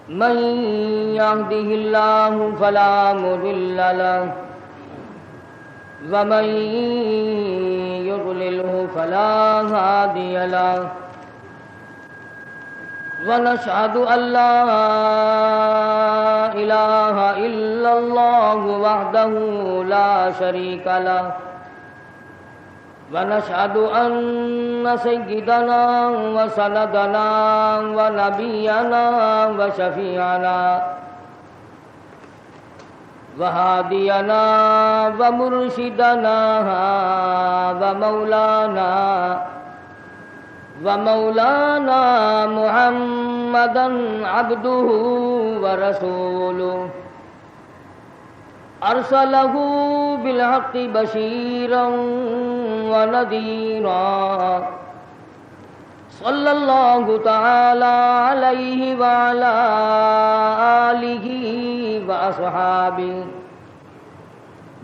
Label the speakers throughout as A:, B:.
A: من يهده الله فلا مضل له ومن يضلله فلا هادي له ونشهد أن لا إله إلا الله وحده لا شريك له ونشهد أن سيدنا وسندنا ونبينا وشفيعنا وهادينا ومرشدنا ومولانا محمدا عبده ورسوله أرسله بالحق بشيرا ونذيرا صلى الله تعالى عليه وعلى آله وأصحابه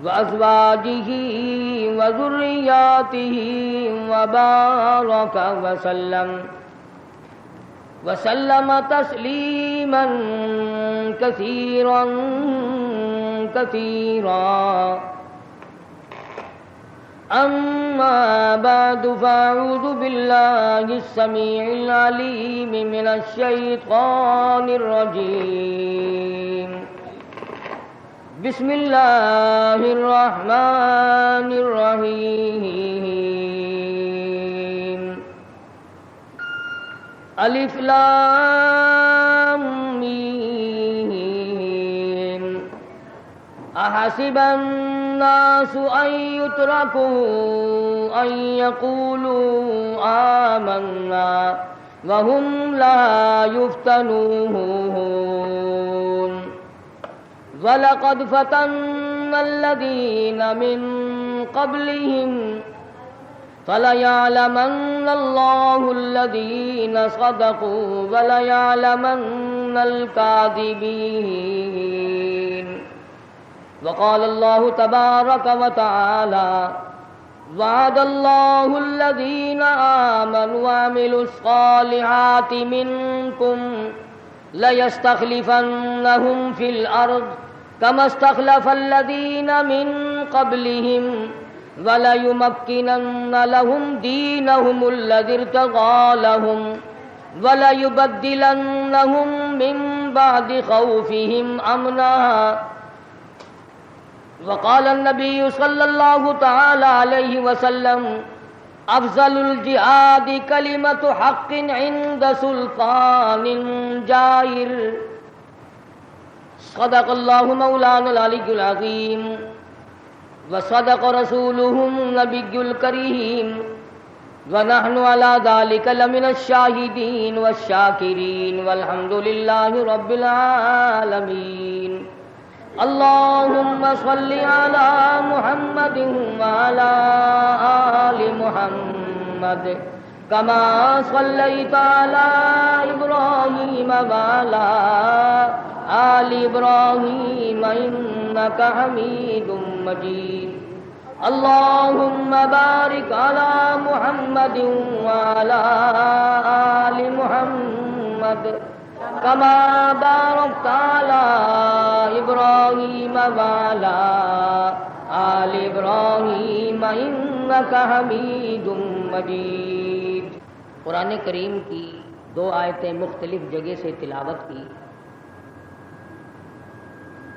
A: وأزواجه وذرياته وبارك وسلم تسليما كثيرا أما بعد فأعوذ بالله السميع العليم من الشيطان الرجيم بسم الله الرحمن الرحيم الف لام میم احسب الناس ان يتركوا ان يقولوا آمنا وهم لا يفتنون وَلَقَدْ فَتَنَّا الَّذِينَ مِن قَبْلِهِمْ فَلَيَعْلَمَنَّ اللَّهُ الَّذِينَ صَدَقُوا وَلَيَعْلَمَنَّ الْكَاذِبِينَ وقال الله تبارك وتعالى وعد الله الذين آمنوا وعملوا الصالحات منكم ليستخلفنهم في الأرض كما استخلف الذين من قبلهم وليمكنن لهم دينهم الذي ارتضى لهم وليبدلنهم من بعد خوفهم أمنا وقال النبي صلى الله تعالى عليه وسلم افضل الجهاد كلمة حق عند سلطان جائر صدق الله مولانا العلي العظيم وصدق رسوله النبي الكريم ونحن على ذلك لمن الشاهدين والشاكرين والحمد لله رب العالمين اللهم صل على محمد وعلى آل محمد كما صليت على إبراهيم وعلى آل إبراهيم إنك حميد مجيد اللهم بارك على محمد وعلى آل محمد كما باركت على إبراهيم وعلى آل إبراهيم إنك حميد مجيد. قرآن کریم کی دو آیتیں مختلف جگہ سے تلاوت کی.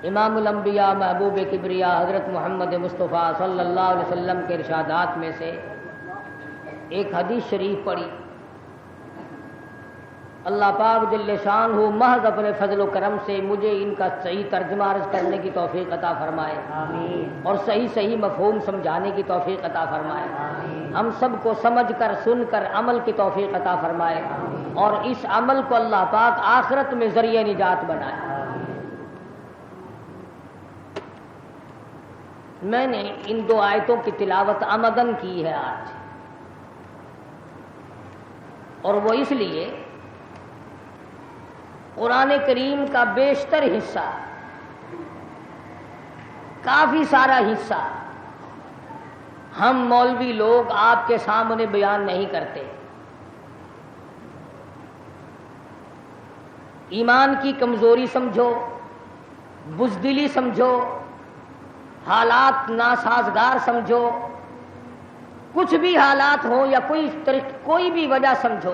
A: امام الانبیاء محبوب کبریا حضرت محمد مصطفیٰ صلی اللہ علیہ وسلم کے ارشادات میں سے ایک حدیث شریف پڑھی. اللہ پاک جل شان ہو محض اپنے فضل و کرم سے مجھے ان کا صحیح ترجمہ عرض کرنے کی توفیق عطا فرمائے آمین. اور صحیح مفہوم سمجھانے کی توفیق عطا فرمائے آمین. ہم سب کو سمجھ کر سن کر عمل کی توفیق عطا فرمائے آمین. اور اس عمل کو اللہ پاک آخرت میں ذریعہ نجات بنائے آمین. میں نے ان دو آیتوں کی تلاوت عمدن کی ہے آج، اور وہ اس لیے قرآن کریم کا بیشتر حصہ، کافی سارا حصہ ہم مولوی لوگ آپ کے سامنے بیان نہیں کرتے. ایمان کی کمزوری سمجھو، بزدلی سمجھو، حالات ناسازگار سمجھو، کچھ بھی حالات ہو یا کوئی بھی وجہ سمجھو،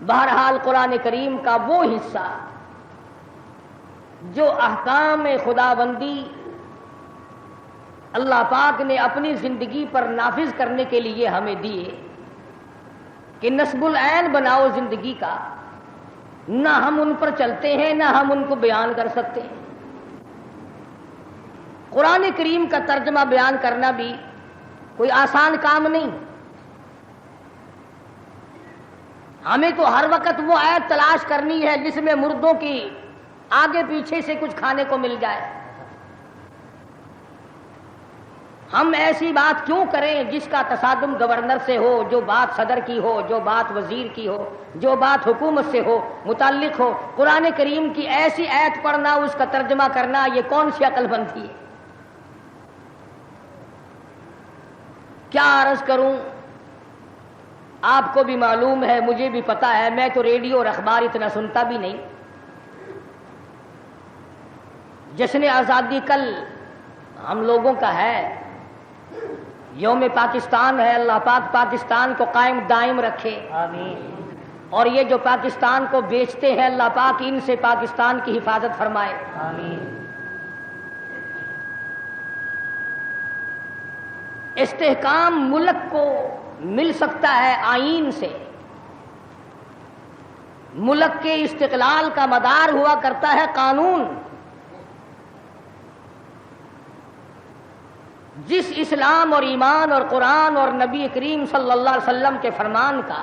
A: بہرحال قرآن کریم کا وہ حصہ جو احکام خداوندی اللہ پاک نے اپنی زندگی پر نافذ کرنے کے لیے ہمیں دیے کہ نصب العین بناؤ زندگی کا، نہ ہم ان پر چلتے ہیں نہ ہم ان کو بیان کر سکتے ہیں۔ قرآن کریم کا ترجمہ بیان کرنا بھی کوئی آسان کام نہیں۔ ہمیں تو ہر وقت وہ آیت تلاش کرنی ہے جس میں مردوں کی آگے پیچھے سے کچھ کھانے کو مل جائے۔ ہم ایسی بات کیوں کریں جس کا تصادم گورنر سے ہو، جو بات صدر کی ہو، جو بات وزیر کی ہو، جو بات حکومت سے ہو، متعلق ہو۔ قرآن کریم کی ایسی آیت پڑھنا، اس کا ترجمہ کرنا، یہ کون سی عقل بندی ہے؟ کیا عرض کروں، آپ کو بھی معلوم ہے، مجھے بھی پتا ہے، میں تو ریڈیو اور اخبار اتنا سنتا بھی نہیں۔ جشن آزادی کل ہم لوگوں کا ہے، یوم پاکستان ہے، اللہ پاک پاکستان کو قائم دائم رکھے، آمین۔ اور یہ جو پاکستان کو بیچتے ہیں، اللہ پاک ان سے پاکستان کی حفاظت فرمائے، آمین۔ استحکام ملک کو مل سکتا ہے آئین سے۔ ملک کے استقلال کا مدار ہوا کرتا ہے قانون۔ جس اسلام اور ایمان اور قرآن اور نبی کریم صلی اللہ علیہ وسلم کے فرمان کا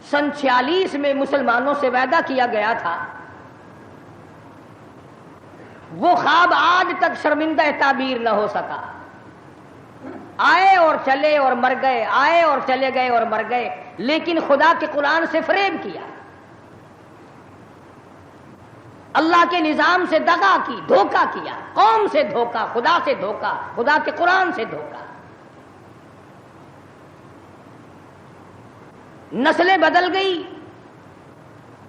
A: سن 46 میں مسلمانوں سے وعدہ کیا گیا تھا، وہ خواب آج تک شرمندہ تعبیر نہ ہو سکا۔ آئے اور چلے اور مر گئے، آئے اور چلے گئے اور مر گئے، لیکن خدا کے قرآن سے فریب کیا، اللہ کے نظام سے دغا کی، دھوکہ کیا، قوم سے دھوکہ، خدا سے دھوکہ، خدا کے قرآن سے دھوکہ۔ نسلیں بدل گئی،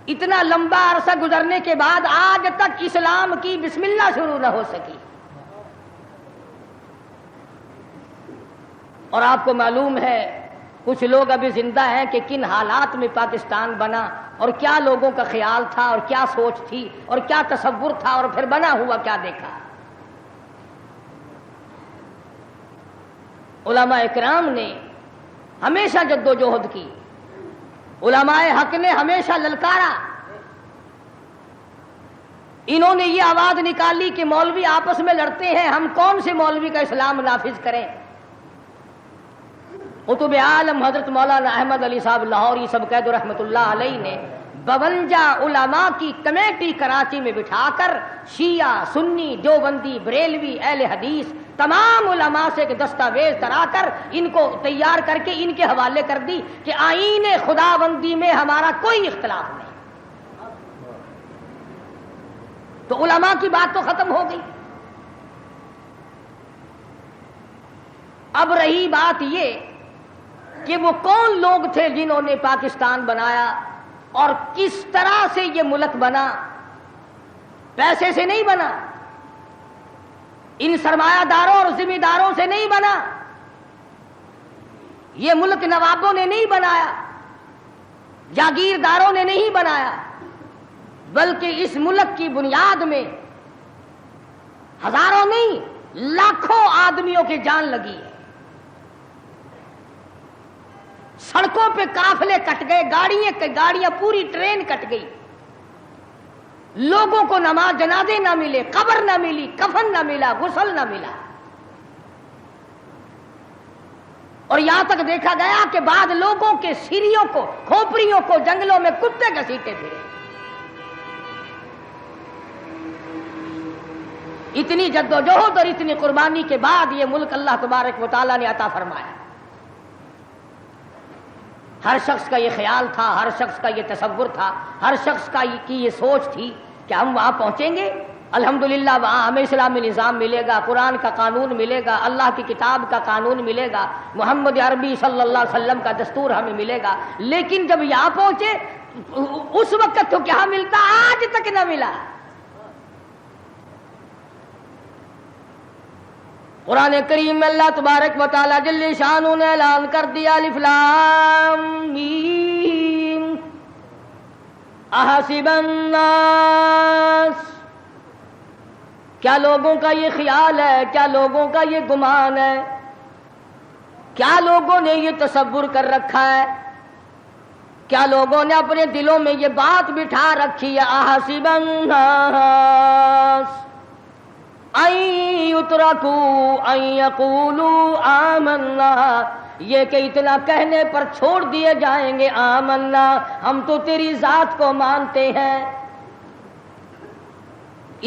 A: اتنا لمبا عرصہ گزرنے کے بعد آج تک اسلام کی بسم اللہ شروع نہ ہو سکی۔ اور آپ کو معلوم ہے کچھ لوگ ابھی زندہ ہیں کہ کن حالات میں پاکستان بنا، اور کیا لوگوں کا خیال تھا، اور کیا سوچ تھی، اور کیا تصور تھا، اور پھر بنا ہوا کیا دیکھا۔ علماء اکرام نے ہمیشہ جدوجہد کی، علماء حق نے ہمیشہ للکارا۔ انہوں نے یہ آواز نکالی کہ مولوی آپس میں لڑتے ہیں، ہم کون سے مولوی کا اسلام نافذ کریں۔ قطب عالم حضرت مولانا احمد علی صاحب لاہوری سب قید رحمت اللہ علیہ نے 52 علماء کی کمیٹی کراچی میں بٹھا کر شیعہ، سنی، دیوبندی، بریلوی، اہل حدیث تمام علماء سے ایک دستاویز کرا کر ان کو تیار کر کے ان کے حوالے کر دی کہ آئین خداوندی میں ہمارا کوئی اختلاف نہیں۔ تو علماء کی بات تو ختم ہو گئی۔ اب رہی بات یہ کہ وہ کون لوگ تھے جنہوں نے پاکستان بنایا اور کس طرح سے یہ ملک بنا۔ پیسے سے نہیں بنا، ان سرمایہ داروں اور ذمہ داروں سے نہیں بنا، یہ ملک نوابوں نے نہیں بنایا، جاگیرداروں نے نہیں بنایا، بلکہ اس ملک کی بنیاد میں ہزاروں نہیں لاکھوں آدمیوں کی جان لگی ہے۔ سڑکوں پہ قافلے کٹ گئے، گاڑیاں پوری ٹرین کٹ گئی، لوگوں کو نماز جنازے نہ ملے، قبر نہ ملی، کفن نہ ملا، غسل نہ ملا۔ اور یہاں تک دیکھا گیا کہ بعض لوگوں کے سیریوں کو، کھوپڑیوں کو جنگلوں میں کتے گھسیٹے پھرے۔ اتنی جدوجہد اور اتنی قربانی کے بعد یہ ملک اللہ تبارک و تعالیٰ نے عطا فرمایا۔ ہر شخص کا یہ خیال تھا، ہر شخص کا یہ تصور تھا، ہر شخص کی یہ سوچ تھی کہ ہم وہاں پہنچیں گے، الحمدللہ وہاں ہمیں اسلامی نظام ملے گا، قرآن کا قانون ملے گا، اللہ کی کتاب کا قانون ملے گا، محمد عربی صلی اللہ علیہ وسلم کا دستور ہمیں ملے گا۔ لیکن جب یہاں پہنچے اس وقت تو کیا ملتا، آج تک نہ ملا۔ قرآن کریم میں اللہ تبارک و تعالی جل شانہ نے اعلان کر دیا، الف لام میم احسب الناس، کیا لوگوں کا یہ خیال ہے، کیا لوگوں کا یہ گمان ہے، کیا لوگوں نے یہ تصور کر رکھا ہے، کیا لوگوں نے اپنے دلوں میں یہ بات بٹھا رکھی ہے، احسب الناس ان یترکوا ان یقولوا آمنا، یہ کہ اتنا کہنے پر چھوڑ دیے جائیں گے آمنا، ہم تو تیری ذات کو مانتے ہیں۔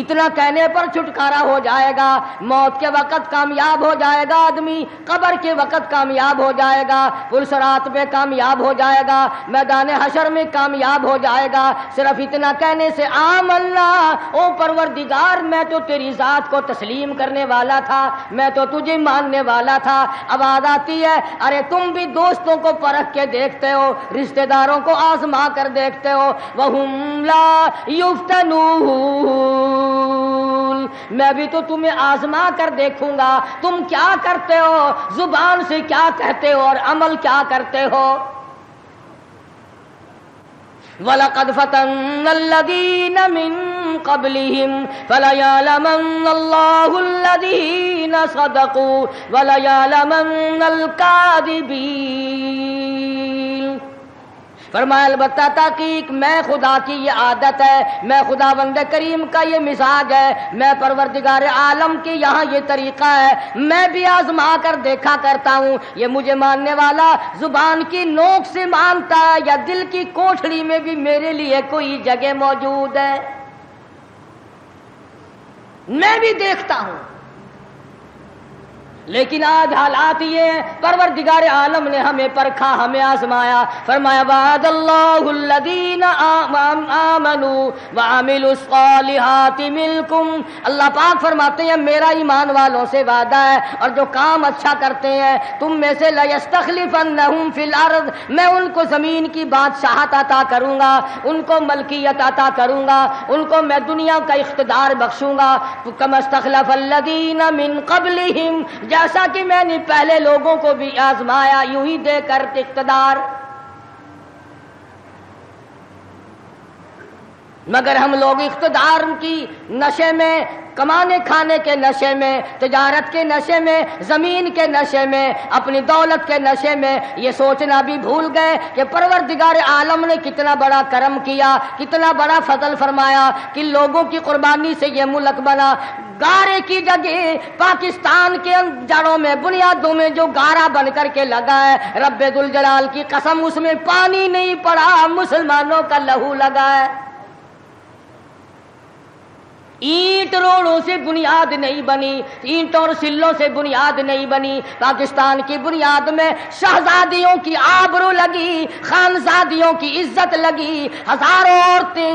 A: اتنا کہنے پر چھٹکارا ہو جائے گا، موت کے وقت کامیاب ہو جائے گا آدمی، قبر کے وقت کامیاب ہو جائے گا، پلسرات میں کامیاب ہو جائے گا، میدان حشر میں کامیاب ہو جائے گا، صرف اتنا کہنے سے آمنا، او پروردگار میں تو تیری ذات کو تسلیم کرنے والا تھا، میں تو تجھے ماننے والا تھا۔ اب آواز آتی ہے، ارے تم بھی دوستوں کو پرکھ کے دیکھتے ہو، رشتہ داروں کو آزما کر دیکھتے ہو، وَهُمْ لَا يُفْتَنُونَ، میں بھی تو تمہیں آزما کر دیکھوں گا، تم کیا کرتے ہو، زبان سے کیا کہتے ہو اور عمل کیا کرتے ہو۔ وَلَقَدْ فَتَنَّا الَّذِينَ مِن قَبْلِهِمْ فَلَيَعْلَمَنَّ اللَّهُ الَّذِينَ صَدَقُوا وَلَيَعْلَمَنَّ الْكَاذِبِينَ۔ فرمایا البتہ تحقیق میں خدا کی یہ عادت ہے، میں خداوند کریم کا یہ مزاج ہے، میں پروردگار عالم کی یہاں یہ طریقہ ہے، میں بھی آزما کر دیکھا کرتا ہوں، یہ مجھے ماننے والا زبان کی نوک سے مانتا ہے یا دل کی کوٹھڑی میں بھی میرے لیے کوئی جگہ موجود ہے، میں بھی دیکھتا ہوں۔ لیکن آج حالات یہ ہیں، پروردگار عالم نے ہمیں پرکھا، ہمیں آزمایا، فرمایا وعد اللہ الذین آمنوا وعملوا الصالحات منکم، اللہ پاک فرماتے ہیں میرا ایمان والوں سے وعدہ ہے اور جو کام اچھا کرتے ہیں تم میں سے لیستخلفنہم فی الارض، میں ان کو زمین کی بادشاہت عطا کروں گا، ان کو ملکیت عطا کروں گا، ان کو میں دنیا کا اقتدار بخشوں گا، کما استخلف الذین من قبلہم، جیسا کہ میں نے پہلے لوگوں کو بھی آزمایا یوں ہی دے کر اقتدار۔ مگر ہم لوگ اقتدار کی نشے میں، کمانے کھانے کے نشے میں، تجارت کے نشے میں، زمین کے نشے میں، اپنی دولت کے نشے میں یہ سوچنا بھی بھول گئے کہ پروردگار عالم نے کتنا بڑا کرم کیا، کتنا بڑا فضل فرمایا کہ لوگوں کی قربانی سے یہ ملک بنا۔ گارے کی جگہ پاکستان کے جڑوں میں، بنیادوں میں جو گارا بن کر کے لگا ہے، رب ذوالجلال کی قسم اس میں پانی نہیں پڑا، مسلمانوں کا لہو لگا ہے۔ اینٹ روڑوں سے بنیاد نہیں بنی، اینٹوں اور سلوں سے بنیاد نہیں بنی، پاکستان کی بنیاد میں شہزادیوں کی آبرو لگی، خانزادیوں کی عزت لگی، ہزاروں عورتیں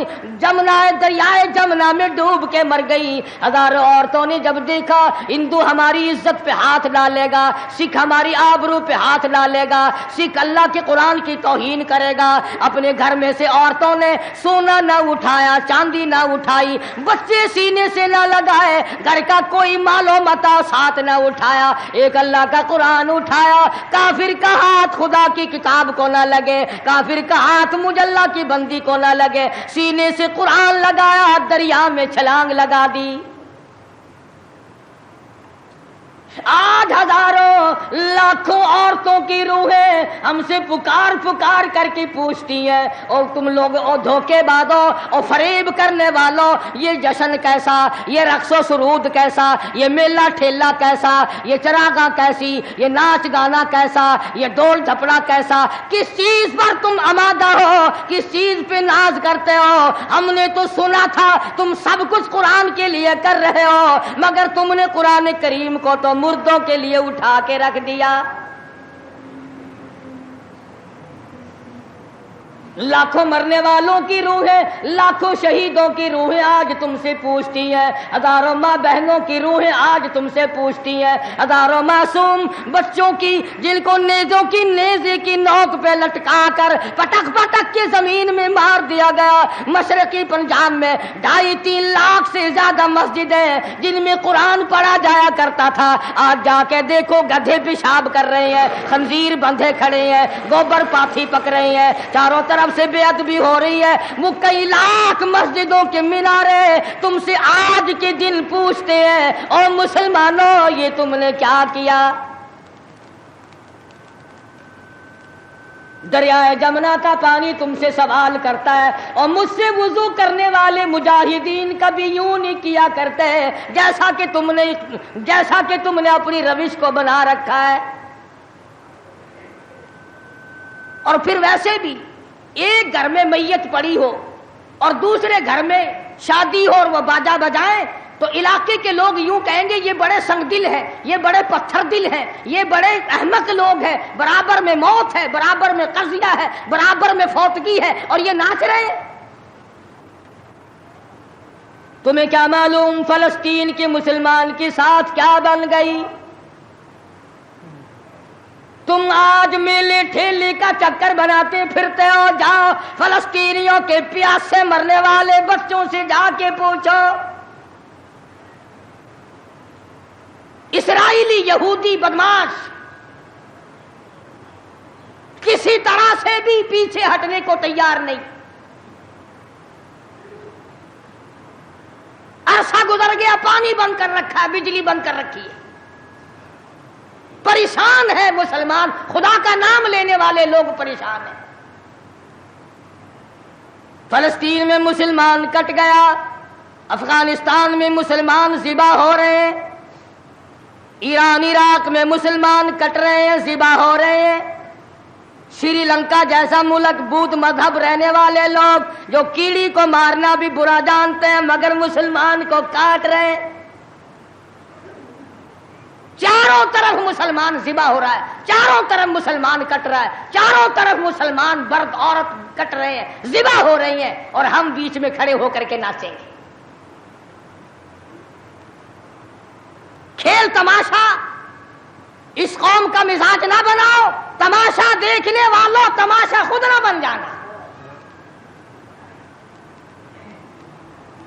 A: دریائے جمنا میں ڈوب کے مر گئی، ہزاروں عورتوں نے جب دیکھا ہندو ہماری عزت پہ ہاتھ ڈالے گا، سکھ ہماری آبرو پہ ہاتھ ڈالے گا، سکھ اللہ کے قرآن کی توہین کرے گا، اپنے گھر میں سے عورتوں نے سونا نہ اٹھایا، چاندی نہ اٹھائی، بچے سینے سے نہ لگائے، گھر کا کوئی مال و متاع ساتھ نہ اٹھایا، ایک اللہ کا قرآن اٹھایا، کافر کا ہاتھ خدا کی کتاب کو نہ لگے، کافر کا ہاتھ مجھ اللہ کی بندی کو نہ لگے، سینے سے قرآن لگایا، دریا میں چھلانگ لگا دی۔ آج ہزاروں لاکھوں عورتوں کی روحیں ہم سے پکار پکار کر کے پوچھتی ہیں، اور تم لوگ او دھوکے بازو اور فریب کرنے والوں، یہ جشن کیسا، یہ رقص و سرود کیسا، یہ میلہ ٹھیلا کیسا، یہ چراغاں کیسی، یہ ناچ گانا کیسا، یہ ڈول جھپڑا کیسا، کس چیز پر تم آمادہ ہو، کس چیز پہ ناز کرتے ہو؟ ہم نے تو سنا تھا تم سب کچھ قرآن کے لیے کر رہے ہو، مگر تم نے قرآن کریم کو تو مردوں کے لیے اٹھا کے رکھ دیا۔ لاکھوں مرنے والوں کی روحیں، لاکھوں شہیدوں کی روحیں آج تم سے پوچھتی ہیں، ہزاروں ماں بہنوں کی روحیں آج تم سے پوچھتی ہیں، ہزاروں معصوم بچوں کی جن کو نیزے کی نوک پہ لٹکا کر پٹک پٹک کے زمین میں مار دیا گیا۔ مشرقی پنجاب میں 2.5-3 لاکھ سے زیادہ مسجدیں جن میں قرآن پڑھا جایا کرتا تھا، آج جا کے دیکھو گدھے پیشاب کر رہے ہیں، خنزیر بندھے کھڑے ہیں، گوبر پاتھی پک رہے ہیں، چاروں طرف سے بے ادبی ہو رہی ہے۔ وہ کئی لاکھ مسجدوں کے مینارے تم سے آج کے دن پوچھتے ہیں، او مسلمانوں یہ تم نے کیا کیا؟ دریائے جمنا کا پانی تم سے سوال کرتا ہے، اور مجھ سے وضو کرنے والے مجاہدین کبھی یوں نہیں کیا کرتے جیسا کہ تم نے اپنی روش کو بنا رکھا ہے۔ اور پھر ویسے بھی ایک گھر میں میت پڑی ہو اور دوسرے گھر میں شادی ہو اور وہ باجا بجائیں تو علاقے کے لوگ یوں کہیں گے یہ بڑے سنگ دل ہیں، یہ بڑے پتھر دل ہیں، یہ بڑے احمق لوگ ہیں، برابر میں موت ہے، برابر میں قضیہ ہے، برابر میں فوتگی ہے اور یہ ناچ رہے ہیں۔ تمہیں کیا معلوم فلسطین کے مسلمان کے ساتھ کیا بن گئی؟ تم آج میلے ٹھیلے کا چکر بناتے پھرتے ہو، جاؤ فلسطینیوں کے پیاس سے مرنے والے بچوں سے جا کے پوچھو۔ اسرائیلی یہودی بدماش کسی طرح سے بھی پیچھے ہٹنے کو تیار نہیں۔ عرصہ گزر گیا، پانی بند کر رکھا ہے، بجلی بند کر رکھی ہے، پریشان ہے مسلمان، خدا کا نام لینے والے لوگ پریشان ہیں۔ فلسطین میں مسلمان کٹ گیا، افغانستان میں مسلمان ذبح ہو رہے ہیں، ایران عراق میں مسلمان کٹ رہے ہیں، ذبح ہو رہے ہیں، سری لنکا جیسا ملک بدھ مذہب رہنے والے لوگ جو کیڑی کو مارنا بھی برا جانتے ہیں مگر مسلمان کو کاٹ رہے ہیں۔ چاروں طرف مسلمان ذبح ہو رہا ہے، چاروں طرف مسلمان کٹ رہا ہے، چاروں طرف مسلمان مرد عورت کٹ رہے ہیں، ذبح ہو رہی ہیں، اور ہم بیچ میں کھڑے ہو کر کے ناچیں گے۔ کھیل تماشا اس قوم کا مزاج نہ بناؤ، تماشا دیکھنے والوں تماشا خود نہ بن جانا۔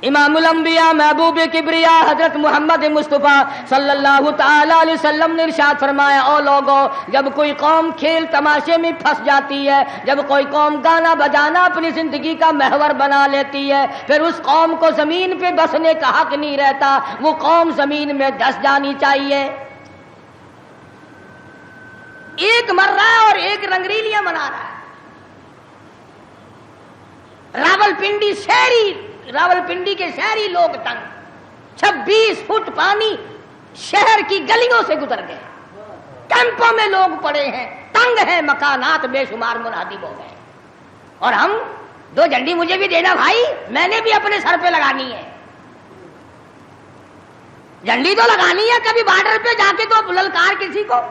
A: امام الانبیاء محبوب کبریا حضرت محمد مصطفیٰ صلی اللہ تعالی علیہ وسلم نے ارشاد فرمایا، او لوگو جب کوئی قوم کھیل تماشے میں پھنس جاتی ہے، جب کوئی قوم گانا بجانا اپنی زندگی کا محور بنا لیتی ہے، پھر اس قوم کو زمین پہ بسنے کا حق نہیں رہتا، وہ قوم زمین میں دس جانی چاہیے۔ ایک مر رہا ہے اور ایک رنگریلیاں منا رہا ہے۔ راولپنڈی کے شہری لوگ تنگ، 26 فٹ پانی شہر کی گلیوں سے گزر گئے، کیمپوں میں لوگ پڑے ہیں، تنگ ہیں، مکانات بے شمار منہدم ہو گئے، اور ہم 2 جھنڈی مجھے بھی دینا بھائی، میں نے بھی اپنے سر پہ لگانی ہے، جھنڈی تو لگانی ہے، کبھی بارڈر پہ جا کے تو للکار کسی کو۔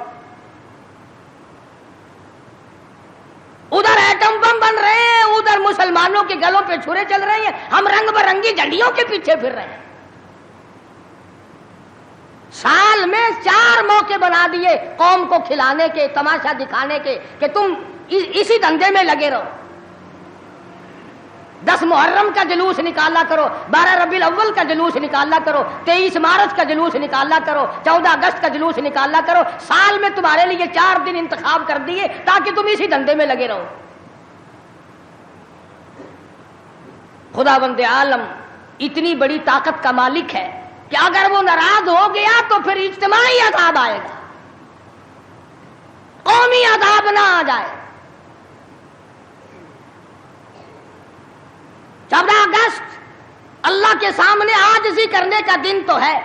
A: ادھر ایٹم بم بن رہے ہیں، ادھر مسلمانوں کے گلوں پہ چھرے چل رہے ہیں، ہم رنگ برنگی جھنڈیوں کے پیچھے پھر رہے ہیں۔ سال میں 4 موقع بنا دیے قوم کو کھلانے کے، تماشا دکھانے کے، کہ تم اسی دھندے میں لگے رہو۔ 10 محرم کا جلوس نکالا کرو، 12 ربیع الاول کا جلوس نکالا کرو، 23 مارچ کا جلوس نکالا کرو، 14 اگست کا جلوس نکالا کرو، سال میں تمہارے لیے 4 دن انتخاب کر دیے تاکہ تم اسی دھندے میں لگے رہو۔ خداوند عالم اتنی بڑی طاقت کا مالک ہے کہ اگر وہ ناراض ہو گیا تو پھر اجتماعی عذاب آئے گا، قومی عذاب نہ آ جائے۔ 14 اگست اللہ کے سامنے عاجزی کرنے کا دن تو ہے،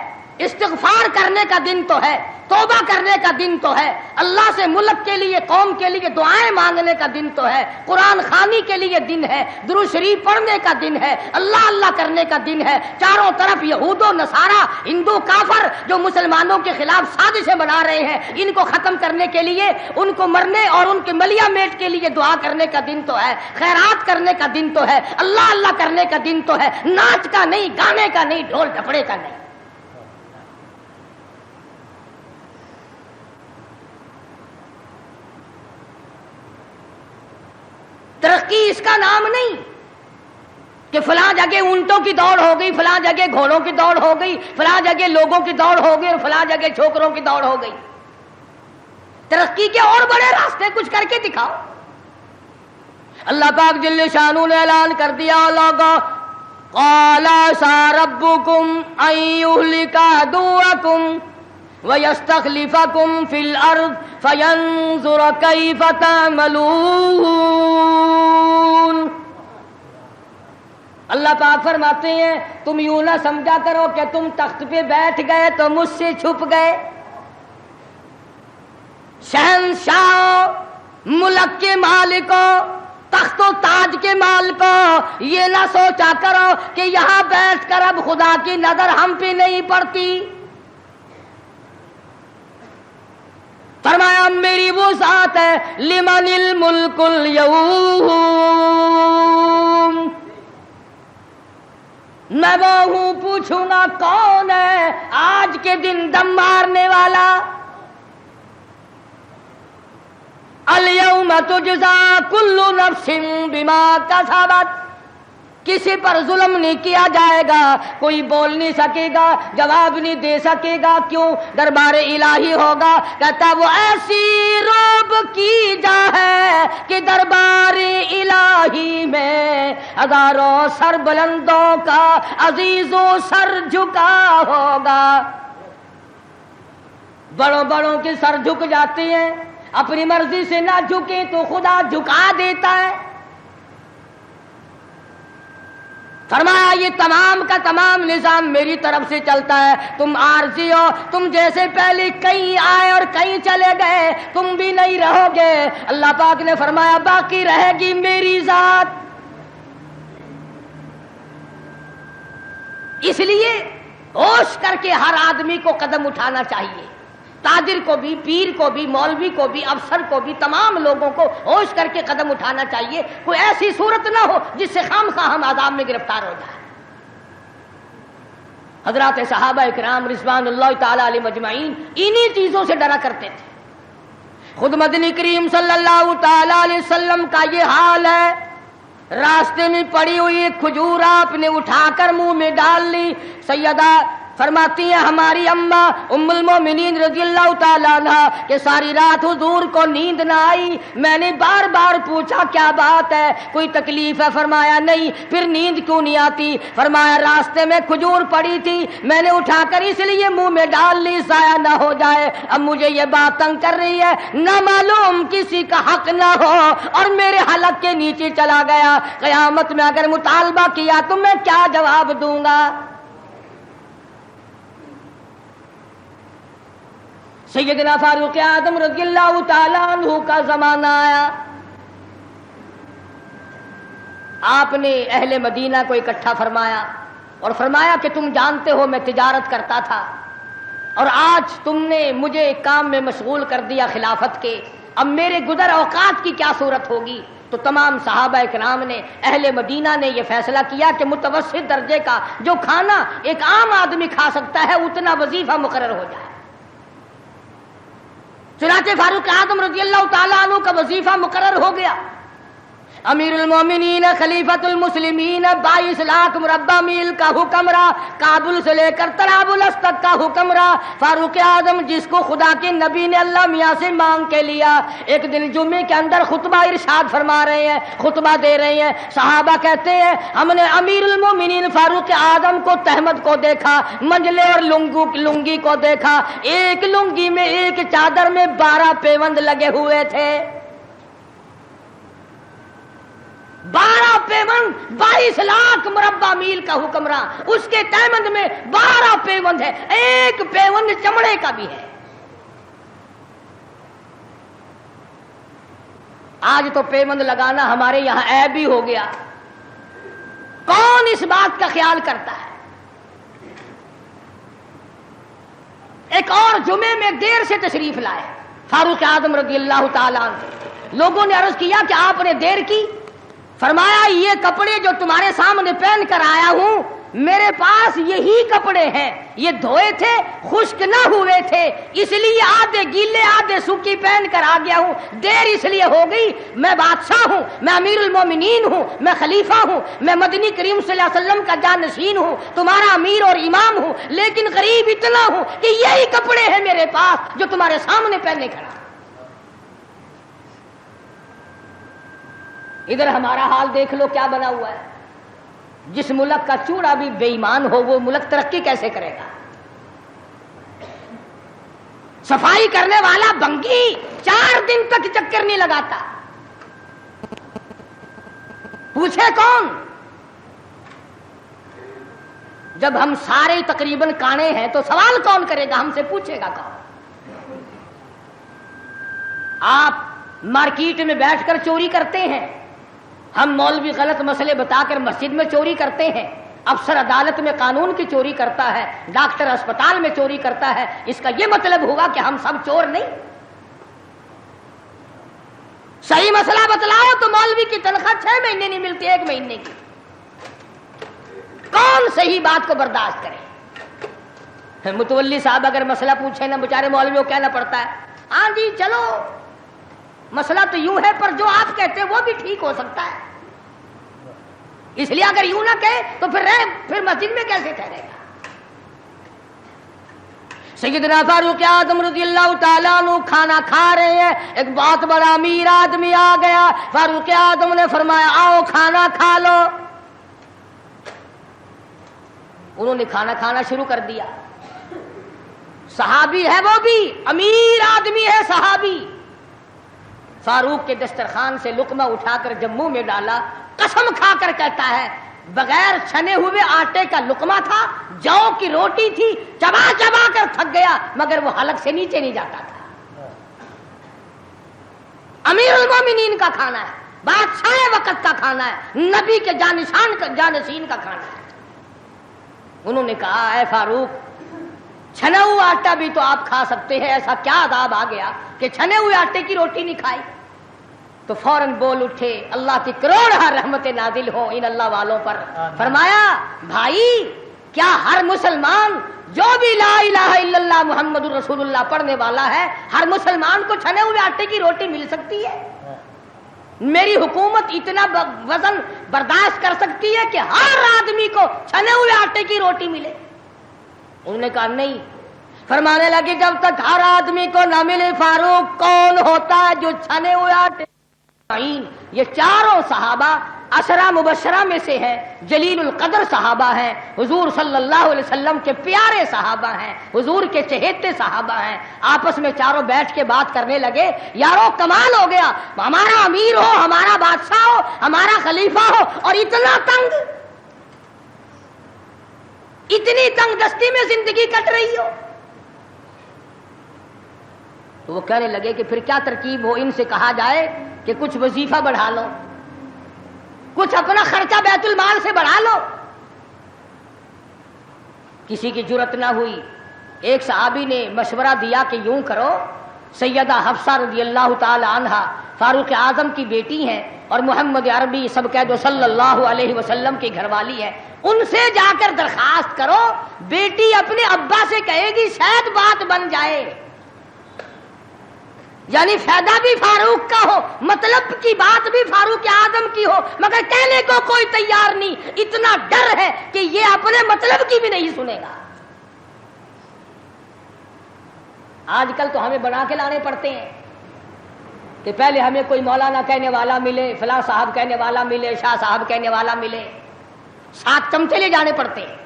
A: استغفار کرنے کا دن تو ہے، توبہ کرنے کا دن تو ہے، اللہ سے ملک کے لیے قوم کے لیے دعائیں مانگنے کا دن تو ہے، قرآن خوانی کے لیے دن ہے، درود شریف پڑھنے کا دن ہے، اللہ اللہ کرنے کا دن ہے۔ چاروں طرف یہود و نصارہ، ہندو کافر جو مسلمانوں کے خلاف سازشیں بنا رہے ہیں، ان کو ختم کرنے کے لیے، ان کو مرنے اور ان کے ملیا میٹ کے لیے دعا کرنے کا دن تو ہے، خیرات کرنے کا دن تو ہے، اللہ اللہ کرنے کا دن تو ہے، ناچ کا نہیں، گانے کا نہیں، ڈھول ڈھپڑے کا نہیں۔ ترقی اس کا نام نہیں کہ فلاں جگہ اونٹوں کی دوڑ ہو گئی، فلاں جگہ گھوڑوں کی دوڑ ہو گئی، فلاں جگہ لوگوں کی دوڑ ہو گئی اور فلاں جگہ چھوکروں کی دوڑ ہو گئی۔ ترقی کے اور بڑے راستے کچھ کر کے دکھاؤ۔ اللہ پاک جل شانہ نے اعلان کر دیا، لوگوں قال عسى ربكم ان يهلك عدوكم وَيَسْتَخْلِفَكُمْ فِي الْأَرْضِ فَيَنْظُرَ كَيْفَ تَعْمَلُونَ۔ اللہ پاک فرماتے ہیں تم یوں نہ سمجھا کرو کہ تم تخت پہ بیٹھ گئے تو مجھ سے چھپ گئے۔ شہنشاہ، ملک کے مالکوں، تخت و تاج کے مالکوں، یہ نہ سوچا کرو کہ یہاں بیٹھ کر اب خدا کی نظر ہم پہ نہیں پڑتی۔ فرمایا میری وہ ذات ہے لمن الملک اليوم، میں وہ ہوں، پوچھوں گا کون ہے آج کے دن دم مارنے والا۔ الیوم تجزا کل نفس بما کسبت، کسی پر ظلم نہیں کیا جائے گا، کوئی بول نہیں سکے گا، جواب نہیں دے سکے گا، کیوں؟ دربار الہی ہوگا۔ کہتا وہ ایسی روب کی جا ہے کہ دربار الہی میں ہزاروں سر بلندوں کا عزیزوں سر جھکا ہوگا۔ بڑوں بڑوں کے سر جھک جاتے ہیں، اپنی مرضی سے نہ جھکے تو خدا جھکا دیتا ہے۔ فرمایا یہ تمام کا تمام نظام میری طرف سے چلتا ہے، تم عارضی ہو، تم جیسے پہلے کہیں آئے اور کہیں چلے گئے، تم بھی نہیں رہو گے۔ اللہ پاک نے فرمایا باقی رہے گی میری ذات۔ اس لیے ہوش کر کے ہر آدمی کو قدم اٹھانا چاہیے، تاجر کو بھی، پیر کو بھی، مولوی کو بھی، افسر کو بھی، تمام لوگوں کو ہوش کر کے قدم اٹھانا چاہیے۔ کوئی ایسی صورت نہ ہو جس سے خام خواہ ہم عذاب میں گرفتار ہو جائیں۔ حضرات صحابہ اکرام رضوان اللہ تعالی علیہ مجمعین انہی چیزوں سے ڈرا کرتے تھے۔ خود مدنی کریم صلی اللہ تعالی علیہ وسلم کا یہ حال ہے، راستے میں پڑی ہوئی ایک کھجور آپ نے اٹھا کر منہ میں ڈال لی۔ سیدہ فرماتی ہیں ہماری اماں ام المومنین رضی اللہ تعالیٰ عنہ کہ ساری رات حضور کو نیند نہ آئی، میں نے بار بار پوچھا کیا بات ہے، کوئی تکلیف ہے؟ فرمایا نہیں۔ پھر نیند کیوں نہیں آتی؟ فرمایا راستے میں کھجور پڑی تھی، میں نے اٹھا کر اس لیے منہ میں ڈال لی ضائع نہ ہو جائے، اب مجھے یہ بات تنگ کر رہی ہے، نہ معلوم کسی کا حق نہ ہو اور میرے حلق کے نیچے چلا گیا، قیامت میں اگر مطالبہ کیا تو میں کیا جواب دوں گا؟ سیدنا فاروق اعظم رضی اللہ تعالیٰ عنہ کا زمانہ آیا، آپ نے اہل مدینہ کو اکٹھا فرمایا اور فرمایا کہ تم جانتے ہو میں تجارت کرتا تھا اور آج تم نے مجھے ایک کام میں مشغول کر دیا خلافت کے، اب میرے گزر اوقات کی کیا صورت ہوگی؟ تو تمام صحابہ کرام نے، اہل مدینہ نے یہ فیصلہ کیا کہ متوسط درجے کا جو کھانا ایک عام آدمی کھا سکتا ہے اتنا وظیفہ مقرر ہو جائے۔ چنانچہ فاروق اعظم رضی اللہ تعالیٰ عنہ کا وظیفہ مقرر ہو گیا۔ امیر المومنین خلیفۃ المسلمین 22 لاکھ مربع میل کا حکمراں، کابل سے لے کر طرابلس تک کا حکمراں، فاروق اعظم جس کو خدا کے نبی نے اللہ میاں سے مانگ کے لیا، ایک دن جمعے کے اندر خطبہ ارشاد فرما رہے ہیں، خطبہ دے رہے ہیں۔ صحابہ کہتے ہیں ہم نے امیر المومنین فاروق اعظم کو تہمت کو دیکھا، منجلے اور لنگی کو دیکھا، ایک لنگی میں ایک چادر میں 12 پیوند لگے ہوئے تھے، 12 پیوند، 22 لاکھ مربع میل کا حکمراں، اس کے تہمند میں 12 پیوند ہے، ایک پیوند چمڑے کا بھی ہے۔ آج تو پیمند لگانا ہمارے یہاں عیب بھی ہو گیا. کون اس بات کا خیال کرتا ہے؟ ایک اور جمعے میں دیر سے تشریف لائے فاروق اعظم رضی اللہ تعالیٰ عنہ. لوگوں نے عرض کیا کہ آپ نے دیر کی. فرمایا یہ کپڑے جو تمہارے سامنے پہن کر آیا ہوں میرے پاس یہی کپڑے ہیں, یہ دھوئے تھے خشک نہ ہوئے تھے, اس لیے آدھے گیلے آدھے سوکھی پہن کر آ گیا ہوں. دیر اس لیے ہو گئی, میں بادشاہ ہوں, میں امیر المومنین ہوں, میں خلیفہ ہوں, میں مدنی کریم صلی اللہ علیہ وسلم کا جانشین ہوں, تمہارا امیر اور امام ہوں, لیکن غریب اتنا ہوں کہ یہی کپڑے ہیں میرے پاس جو تمہارے سامنے پہننے کھڑا. ادھر ہمارا حال دیکھ لو کیا بنا ہوا ہے. جس ملک کا چوڑا بھی بے ایمان ہو وہ ملک ترقی کیسے کرے گا؟ صفائی کرنے والا بنگی 4 دن تک چکر نہیں لگاتا. پوچھے کون؟ جب ہم سارے تقریباً کانے ہیں تو سوال کون کرے گا؟ ہم سے پوچھے گا کون؟ آپ مارکیٹ میں بیٹھ کر چوری کرتے ہیں, ہم مولوی غلط مسئلے بتا کر مسجد میں چوری کرتے ہیں, افسر عدالت میں قانون کی چوری کرتا ہے, ڈاکٹر اسپتال میں چوری کرتا ہے. اس کا یہ مطلب ہوا کہ ہم سب چور نہیں؟ صحیح مسئلہ بتلاؤ تو مولوی کی تنخواہ 6 مہینے نہیں ملتی, 1 مہینے کی. کون صحیح بات کو برداشت کرے؟ متولی صاحب اگر مسئلہ پوچھے نا بیچارے مولوی کو کہنا پڑتا ہے ہاں جی چلو مسئلہ تو یوں ہے پر جو آپ کہتے ہیں وہ بھی ٹھیک ہو سکتا ہے. اس لیے اگر یوں نہ کہے تو پھر مسجد میں کیسے ٹھہرے گا؟ سیدنا فاروق اعظم رضی اللہ تعالیٰ عنہ کھانا کھا رہے ہیں, ایک بہت بڑا امیر آدمی آ گیا. فاروق اعظم نے فرمایا آؤ کھانا کھا لو. انہوں نے کھانا کھانا شروع کر دیا. صحابی ہے وہ بھی, امیر آدمی ہے صحابی. فاروق کے دسترخوان سے لقمہ اٹھا کر جب منہ میں ڈالا, قسم کھا کر کہتا ہے بغیر چھنے ہوئے آٹے کا لقمہ تھا, جو کی روٹی تھی, چبا چبا کر تھک گیا مگر وہ حلق سے نیچے نہیں جاتا تھا. امیر المومنین کا کھانا ہے, بادشاہ وقت کا کھانا ہے, نبی کے جانشین کا کھانا ہے. انہوں نے کہا اے فاروق چھنا ہوا آٹا بھی تو آپ کھا سکتے ہیں, ایسا کیا عذاب آ گیا کہ چھنے ہوئے آٹے کی روٹی نہیں کھائی؟ تو فوراً بول اٹھے اللہ کی کروڑ رحمت نازل ہو ان اللہ والوں پر. فرمایا بھائی کیا ہر مسلمان جو بھی لا الہ الا اللہ محمد الرسول اللہ پڑھنے والا ہے, ہر مسلمان کو چھنے ہوئے آٹے کی روٹی مل سکتی ہے؟ میری حکومت اتنا وزن برداشت کر سکتی ہے کہ ہر آدمی کو چھنے ہوئے آٹے کی روٹی ملے؟ انہوں نے کہا نہیں. فرمانے لگے جب تک ہر آدمی کو نہ ملے فاروق کون ہوتا ہے جو چھنے ہوئے آٹے. یہ چاروں صحابہ عشرہ مبشرہ میں سے ہیں, جلیل القدر صحابہ ہیں, حضور صلی اللہ علیہ وسلم کے پیارے صحابہ ہیں, حضور کے چہیتے صحابہ ہیں. آپس میں چاروں بیٹھ کے بات کرنے لگے یارو کمال ہو گیا, ہمارا امیر ہو, ہمارا بادشاہ ہو, ہمارا خلیفہ ہو اور اتنا تنگ, اتنی تنگ دستی میں زندگی کٹ رہی ہو. تو وہ کہنے لگے کہ پھر کیا ترکیب ہو؟ ان سے کہا جائے کہ کچھ وظیفہ بڑھا لو, کچھ اپنا خرچہ بیت المال سے بڑھا لو. کسی کی جرت نہ ہوئی. ایک صحابی نے مشورہ دیا کہ یوں کرو, سیدہ حفصہ رضی اللہ تعالی عنہا فاروق اعظم کی بیٹی ہیں اور محمد عربی سب کہہ دو صلی اللہ علیہ وسلم کی گھر والی ہے, ان سے جا کر درخواست کرو, بیٹی اپنے ابا سے کہے گی شاید بات بن جائے. یعنی فائدہ بھی فاروق کا ہو, مطلب کی بات بھی فاروق اعظم کی ہو, مگر کہنے کو کوئی تیار نہیں. اتنا ڈر ہے کہ یہ اپنے مطلب کی بھی نہیں سنے گا. آج کل تو ہمیں بنا کے لانے پڑتے ہیں کہ پہلے ہمیں کوئی مولانا کہنے والا ملے, فلاں صاحب کہنے والا ملے, شاہ صاحب کہنے والا ملے, 7 چمچے لے جانے پڑتے ہیں.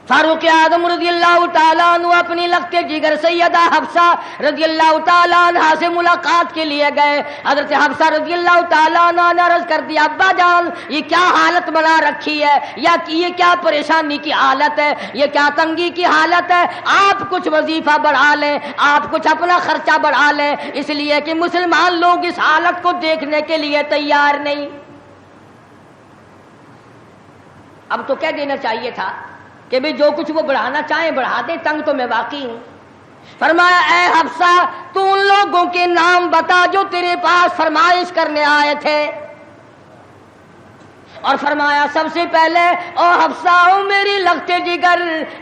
A: فاروق اعظم رضی اللہ تعالیٰ عنہ اپنی لخت جگر سیدہ حفصہ رضی اللہ تعالیٰ عنہ سے ملاقات کے لیے گئے. حضرت حفصہ رضی اللہ تعالیٰ عنہ نے عرض کر دیا ابا جان یہ کیا حالت بنا رکھی ہے, یا یہ کیا پریشانی کی حالت ہے, یہ کیا تنگی کی حالت ہے, آپ کچھ وظیفہ بڑھا لیں, آپ کچھ اپنا خرچہ بڑھا لیں, اس لیے کہ مسلمان لوگ اس حالت کو دیکھنے کے لیے تیار نہیں. اب تو کہہ دینا چاہیے تھا کہ بھی جو کچھ وہ بڑھانا چاہیں بڑھا دیں, تنگ تو میں واقعی ہوں. فرمایا اے حفصہ تو ان لوگوں کے نام بتا جو تیرے پاس فرمائش کرنے آئے تھے. اور فرمایا سب سے پہلے او حفصہ او میری لخت جگر,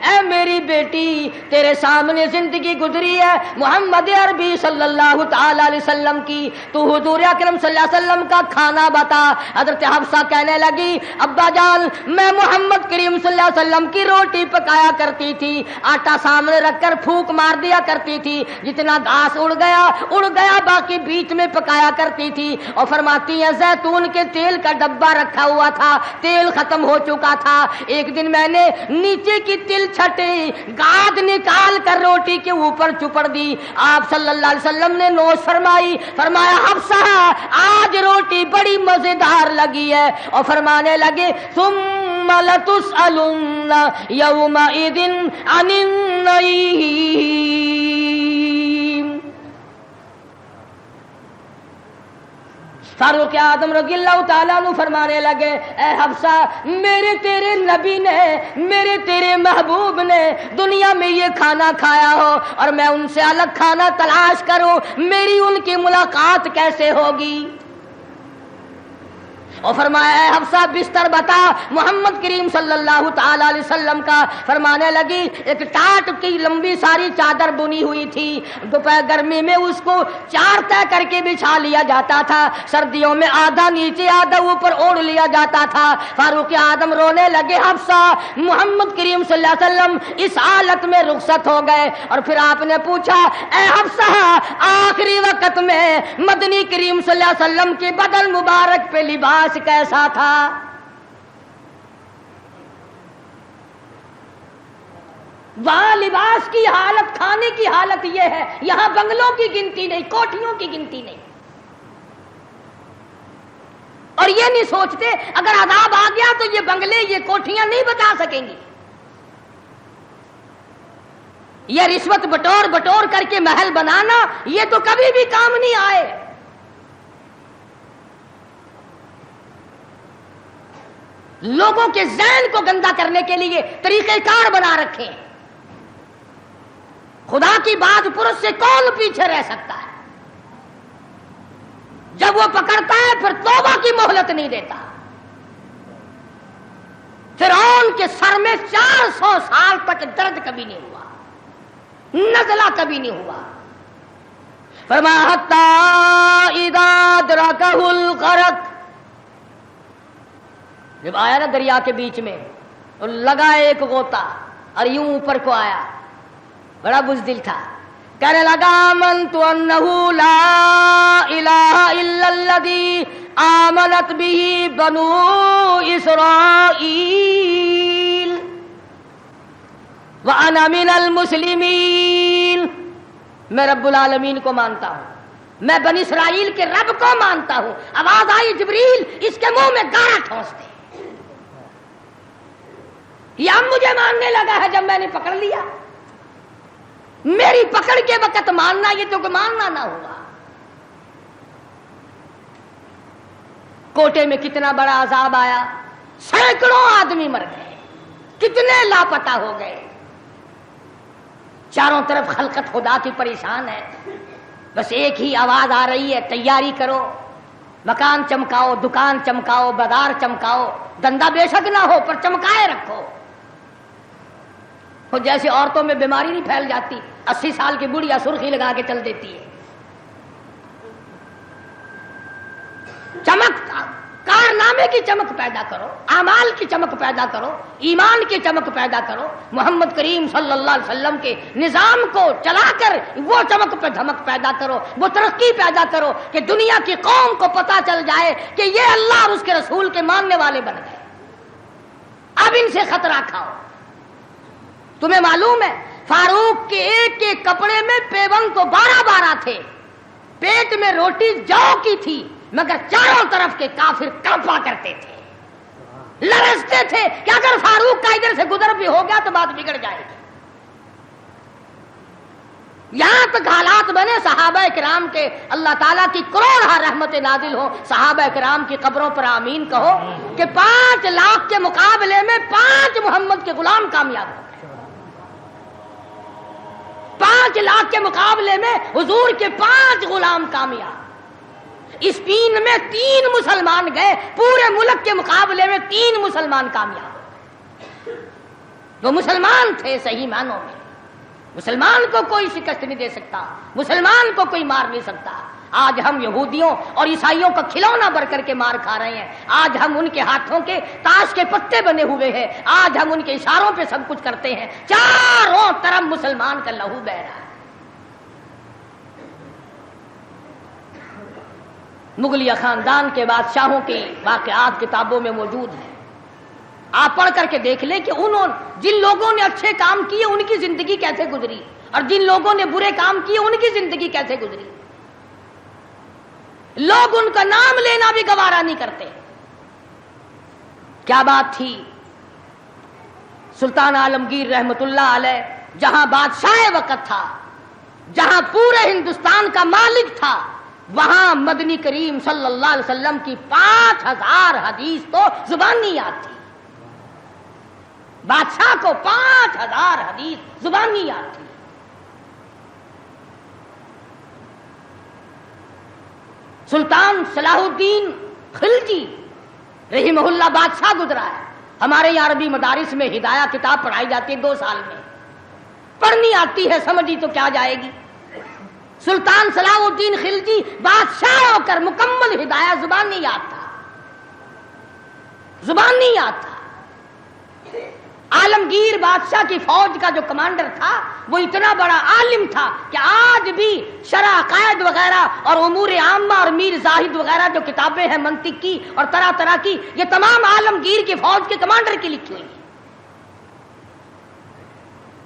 A: اے میری بیٹی تیرے سامنے زندگی گزری ہے محمد عربی صلی اللہ تعالی علیہ وسلم کی, تو حضور اکرم صلی اللہ علیہ وسلم کا کھانا بتا. حضرت حفصہ کہنے لگی ابا جان میں محمد کریم صلی اللہ علیہ وسلم کی روٹی پکایا کرتی تھی, آٹا سامنے رکھ کر پھونک مار دیا کرتی تھی, جتنا گھاس اڑ گیا باقی بیچ میں پکایا کرتی تھی. اور فرماتی ہیں زیتون کے تیل کا ڈبہ رکھا ہوا تھا, تیل ختم ہو چکا تھا. ایک دن میں نے نیچے کی تل چھٹی گاد نکال کر روٹی کے اوپر چپڑ دی. آپ صلی اللہ علیہ وسلم نے نوش فرمائی, فرمایا حفصہ آج روٹی بڑی مزیدار لگی ہے. اور فرمانے لگے ثم لتسألن یومئذ عن النعیم. فاروق اعظم رضی اللہ تعالیٰ عنہ فرمانے لگے اے حفصہ میرے تیرے نبی نے, میرے تیرے محبوب نے دنیا میں یہ کھانا کھایا ہو اور میں ان سے الگ کھانا تلاش کروں, میری ان کی ملاقات کیسے ہوگی. اور فرمایا اے حفصہ بستر بتا محمد کریم صلی اللہ تعالی علیہ وسلم کا. فرمانے لگی ایک ٹاٹ کی لمبی ساری چادر بنی ہوئی تھی, دوپہر گرمی میں اس کو چار طے کر کے بچھا لیا جاتا تھا, سردیوں میں آدھا نیچے آدھا اوپر اوڑھ لیا جاتا تھا. فاروق اعظم رونے لگے حفصہ محمد کریم صلی اللہ علیہ وسلم اس حالت میں رخصت ہو گئے. اور پھر آپ نے پوچھا اے حفصہ آخری وقت میں مدنی کریم صلی اللہ علیہ وسلم کے بدن مبارک پہ لباس کیسا تھا. وہاں لباس کی حالت, کھانے کی حالت یہ ہے, یہاں بنگلوں کی گنتی نہیں, کوٹھیوں کی گنتی نہیں. اور یہ نہیں سوچتے اگر عذاب آ گیا تو یہ بنگلے یہ کوٹھیاں نہیں بچا سکیں گی. یہ رشوت بٹور کر کے محل بنانا یہ تو کبھی بھی کام نہیں آئے. لوگوں کے ذہن کو گندا کرنے کے لیے طریقہ کار بنا رکھے ہیں. خدا کی بات پرس سے کون پیچھے رہ سکتا ہے؟ جب وہ پکڑتا ہے پھر توبہ کی مہلت نہیں دیتا. فرعون کے سر میں 400 سال تک درد کبھی نہیں ہوا, نزلہ کبھی نہیں ہوا. فرمایا حتی اذا ادرکہ الغرق, جب آیا نا دریا کے بیچ میں اور لگا ایک غوطہ اور یوں اوپر کو آیا, بڑا بزدل تھا, کہنے لگا آمنت انہ لا الہ الا الذی آمنت بہ بنو اسرائیل وانا من المسلمین. میں رب العالمین کو مانتا ہوں, میں بنی اسرائیل کے رب کو مانتا ہوں. آواز آئی جبریل اس کے منہ میں گاڑا ٹھونس دے. یہ اب مجھے ماننے لگا ہے جب میں نے پکڑ لیا. میری پکڑ کے وقت ماننا یہ تو کہ ماننا نہ ہوا. کوٹے میں کتنا بڑا عذاب آیا, سینکڑوں آدمی مر گئے, کتنے لاپتہ ہو گئے. چاروں طرف خلقت خدا کی پریشان ہے, بس ایک ہی آواز آ رہی ہے تیاری کرو, مکان چمکاؤ, دکان چمکاؤ, بازار چمکاؤ, دندہ بے شک نہ ہو پر چمکائے رکھو. اور جیسے عورتوں میں بیماری نہیں پھیل جاتی, 80 سال کی بڑھیا سرخی لگا کے چل دیتی ہے. چمک, کارنامے کی چمک پیدا کرو, اعمال کی چمک پیدا کرو, ایمان کی چمک پیدا کرو. محمد کریم صلی اللہ علیہ وسلم کے نظام کو چلا کر وہ چمک پہ دھمک پیدا کرو, وہ ترقی پیدا کرو کہ دنیا کی قوم کو پتا چل جائے کہ یہ اللہ اور اس کے رسول کے ماننے والے بن گئے. اب ان سے خطرہ کھاؤ. تمہیں معلوم ہے فاروق کے ایک ایک کپڑے میں پیوند تو 12 تھے، پیٹ میں روٹی جو کی تھی، مگر چاروں طرف کے کافر کانپا کرتے تھے، لرزتے تھے کہ اگر فاروق کا ادھر سے گزر بھی ہو گیا تو بات بگڑ جائے گی۔ یہاں تک حالات بنے صحابہ کرام کے اللہ تعالیٰ کی کروڑ رحمت نازل ہو، صحابہ کرام کی قبروں پر آمین کہو کہ 5 لاکھ کے مقابلے میں 5 محمد کے غلام کامیاب ہو گئے، 5 لاکھ کے مقابلے میں حضور کے 5 غلام کامیاب، اسپین میں 3 مسلمان گئے، پورے ملک کے مقابلے میں 3 مسلمان کامیاب، وہ مسلمان تھے صحیح معنوں میں۔ مسلمان کو کوئی شکست نہیں دے سکتا، مسلمان کو کوئی مار نہیں سکتا۔ آج ہم یہودیوں اور عیسائیوں کا کھلونا بن کر کے مار کھا رہے ہیں، آج ہم ان کے ہاتھوں کے تاش کے پتے بنے ہوئے ہیں، آج ہم ان کے اشاروں پہ سب کچھ کرتے ہیں، چاروں طرف مسلمان کا لہو بہہ رہا ہے۔ مغلیہ خاندان کے بادشاہوں کے واقعات کتابوں میں موجود ہیں، آپ پڑھ کر کے دیکھ لیں کہ جن لوگوں نے اچھے کام کیے ان کی زندگی کیسے گزری اور جن لوگوں نے برے کام کیے ان کی زندگی کیسے گزری۔ لوگ ان کا نام لینا بھی گوارا نہیں کرتے۔ کیا بات تھی؟ سلطان عالمگیر رحمت اللہ علیہ جہاں بادشاہ وقت تھا، جہاں پورے ہندوستان کا مالک تھا، وہاں مدنی کریم صلی اللہ علیہ وسلم کی 5000 حدیث تو زبانی یاد تھی۔ بادشاہ کو 5000 حدیث زبانی یاد تھی۔ سلطان صلاح الدین خلجی رحمہ اللہ بادشاہ گزرا ہے، ہمارے یہاں عربی مدارس میں ہدایہ کتاب پڑھائی جاتی ہے 2 سال میں، پڑھنی آتی ہے سمجھی تو کیا جائے گی۔ سلطان صلاح الدین خلجی بادشاہ ہو کر مکمل ہدایہ زبانی یاد تھا، زبانی یاد تھا۔ عالمگیر بادشاہ کی فوج کا جو کمانڈر تھا وہ اتنا بڑا عالم تھا کہ آج بھی شرح عقائد وغیرہ اور امور عامہ اور میر زاہد وغیرہ جو کتابیں ہیں منطق کی اور طرح طرح کی، یہ تمام عالمگیر کی فوج کے کمانڈر کی لکھی ہوئی ہیں۔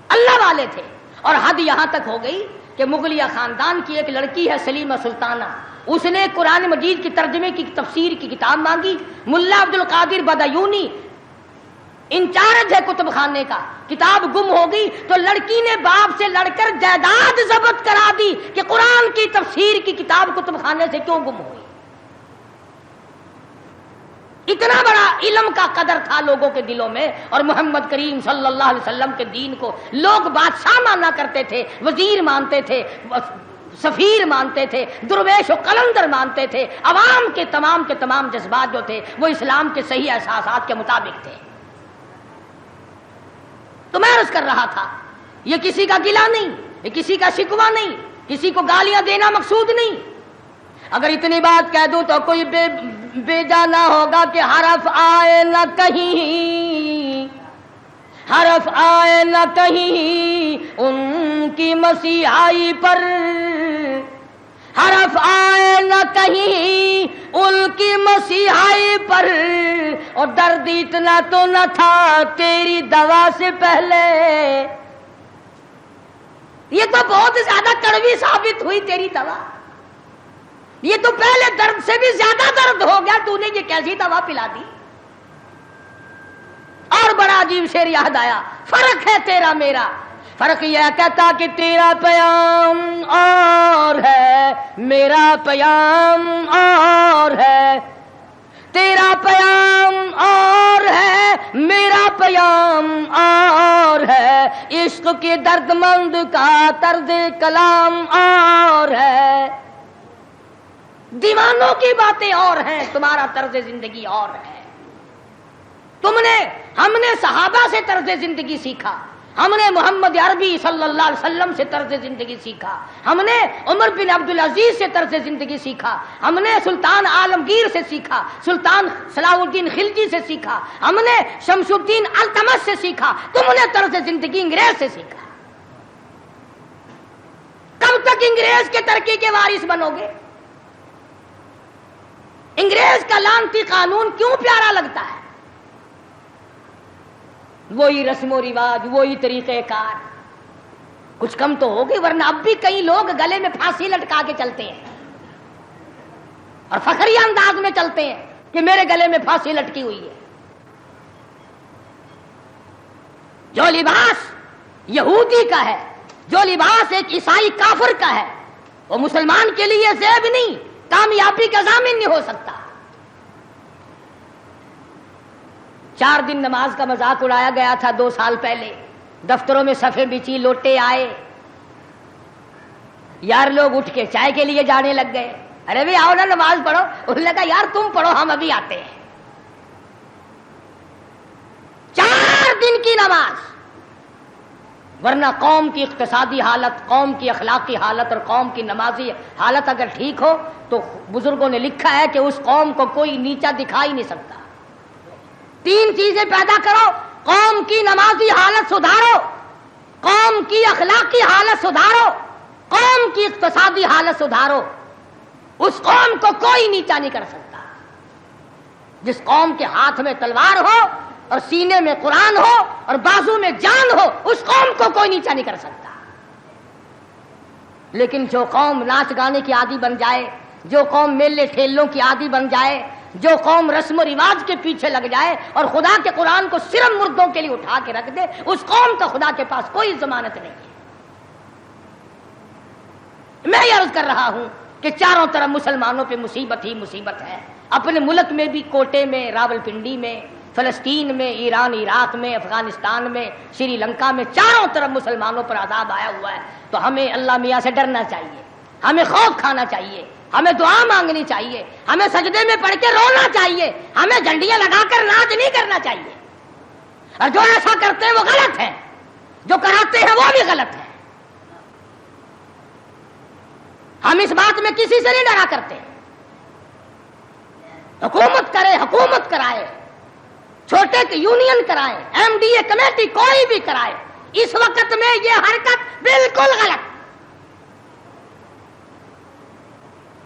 A: اللہ والے تھے، اور حد یہاں تک ہو گئی کہ مغلیہ خاندان کی ایک لڑکی ہے سلیمہ سلطانہ، اس نے قرآن مجید کی ترجمے کی تفسیر کی کتاب مانگی، ملا عبد القادر بدایونی انچارج ہے کتب خانے کا، کتاب گم ہو گئی تو لڑکی نے باپ سے لڑ کر جائیداد ضبط کرا دی کہ قرآن کی تفسیر کی کتاب کتب خانے سے کیوں گم ہوئی۔ اتنا بڑا علم کا قدر تھا لوگوں کے دلوں میں، اور محمد کریم صلی اللہ علیہ وسلم کے دین کو لوگ بادشاہ مانا کرتے تھے، وزیر مانتے تھے، سفیر مانتے تھے، درویش و قلندر مانتے تھے۔ عوام کے تمام جذبات جو تھے وہ اسلام کے صحیح احساسات کے مطابق تھے۔ تو میں عرض کر رہا تھا، یہ کسی کا گلہ نہیں، یہ کسی کا شکوہ نہیں، کسی کو گالیاں دینا مقصود نہیں۔ اگر اتنی بات کہہ دوں تو کوئی بے جا نہ ہوگا کہ حرف آئے نہ کہیں، حرف آئے نہ کہیں ان کی مسیحائی پر، حرف آئے نہ کہیں ان کی مسیحائی پر، اور درد اتنا تو نہ تھا تیری دوا سے پہلے۔ یہ تو بہت زیادہ کڑوی ثابت ہوئی تیری دوا، یہ تو پہلے درد سے بھی زیادہ درد ہو گیا، تو نے یہ کیسی دوا پلا دی۔ اور بڑا عجیب شعر یاد آیا، فرق ہے تیرا میرا، فرق یہ کہتا کہ تیرا پیام اور ہے میرا پیام اور ہے، تیرا پیام اور ہے میرا پیام اور ہے، عشق کے درد مند کا طرز کلام اور ہے، دیوانوں کی باتیں اور ہیں، تمہارا طرز زندگی اور ہے۔ ہم نے صحابہ سے طرز زندگی سیکھا، ہم نے محمد عربی صلی اللہ علیہ وسلم سے طرز زندگی سیکھا، ہم نے عمر بن عبدالعزیز سے طرز زندگی سیکھا، ہم نے سلطان عالمگیر سے سیکھا، سلطان صلاح الدین خلجی سے سیکھا، ہم نے شمس الدین التمش سے سیکھا، تم نے طرز زندگی انگریز سے سیکھا۔ کب تک انگریز کے ترقی کے وارث بنو گے؟ انگریز کا لعنتی قانون کیوں پیارا لگتا ہے؟ وہی رسم و رواج، وہی طریقہ کار. کچھ کم تو ہوگی، ورنہ اب بھی کئی لوگ گلے میں پھانسی لٹکا کے چلتے ہیں اور فخریہ انداز میں چلتے ہیں کہ میرے گلے میں پھانسی لٹکی ہوئی ہے. جو لباس یہودی کا ہے، جو لباس ایک عیسائی کافر کا ہے، وہ مسلمان کے لیے زیب نہیں، کامیابی کا ضامن نہیں ہو سکتا. 4 دن نماز کا مذاق اڑایا گیا تھا 2 سال پہلے. دفتروں میں صفیں بچی، لوٹے آئے، یار لوگ اٹھ کے چائے کے لیے جانے لگ گئے. ارے بھائی آؤ نا نماز پڑھو. انہوں نے کہا یار تم پڑھو، ہم ابھی آتے ہیں. 4 دن کی نماز. ورنہ قوم کی اقتصادی حالت، قوم کی اخلاقی حالت اور قوم کی نمازی حالت اگر ٹھیک ہو تو بزرگوں نے لکھا ہے کہ اس قوم کو کوئی نیچا دکھا ہی نہیں سکتا. 3 چیزیں پیدا کرو: قوم کی نمازی حالت سدھارو، قوم کی اخلاقی حالت سدھارو، قوم کی اقتصادی حالت سدھارو. اس قوم کو کوئی نیچا نہیں کر سکتا. جس قوم کے ہاتھ میں تلوار ہو اور سینے میں قرآن ہو اور بازو میں جان ہو، اس قوم کو کوئی نیچا نہیں کر سکتا. لیکن جو قوم ناچ گانے کی عادی بن جائے، جو قوم میلے ٹھیلوں کی عادی بن جائے، جو قوم رسم و رواج کے پیچھے لگ جائے اور خدا کے قرآن کو صرف مردوں کے لیے اٹھا کے رکھ دے، اس قوم کا خدا کے پاس کوئی ضمانت نہیں ہے. میں یہ عرض کر رہا ہوں کہ چاروں طرف مسلمانوں پہ مصیبت ہی مصیبت ہے. اپنے ملک میں بھی، کوٹے میں، راولپنڈی میں، فلسطین میں، ایران عراق میں، افغانستان میں، سری لنکا میں، چاروں طرف مسلمانوں پر عذاب آیا ہوا ہے. تو ہمیں اللہ میاں سے ڈرنا چاہیے، ہمیں خوف کھانا چاہیے، ہمیں دعا مانگنی چاہیے، ہمیں سجدے میں پڑھ کے رونا چاہیے، ہمیں جھنڈیاں لگا کر ناچ نہیں کرنا چاہیے. اور جو ایسا کرتے ہیں وہ غلط ہے، جو کراتے ہیں وہ بھی غلط ہے. ہم اس بات میں کسی سے نہیں ڈرا کرتے. حکومت کرے، حکومت کرائے، چھوٹے کی یونین کرائے، ایم ڈی اے کمیٹی کوئی بھی کرائے، اس وقت میں یہ حرکت بالکل غلط.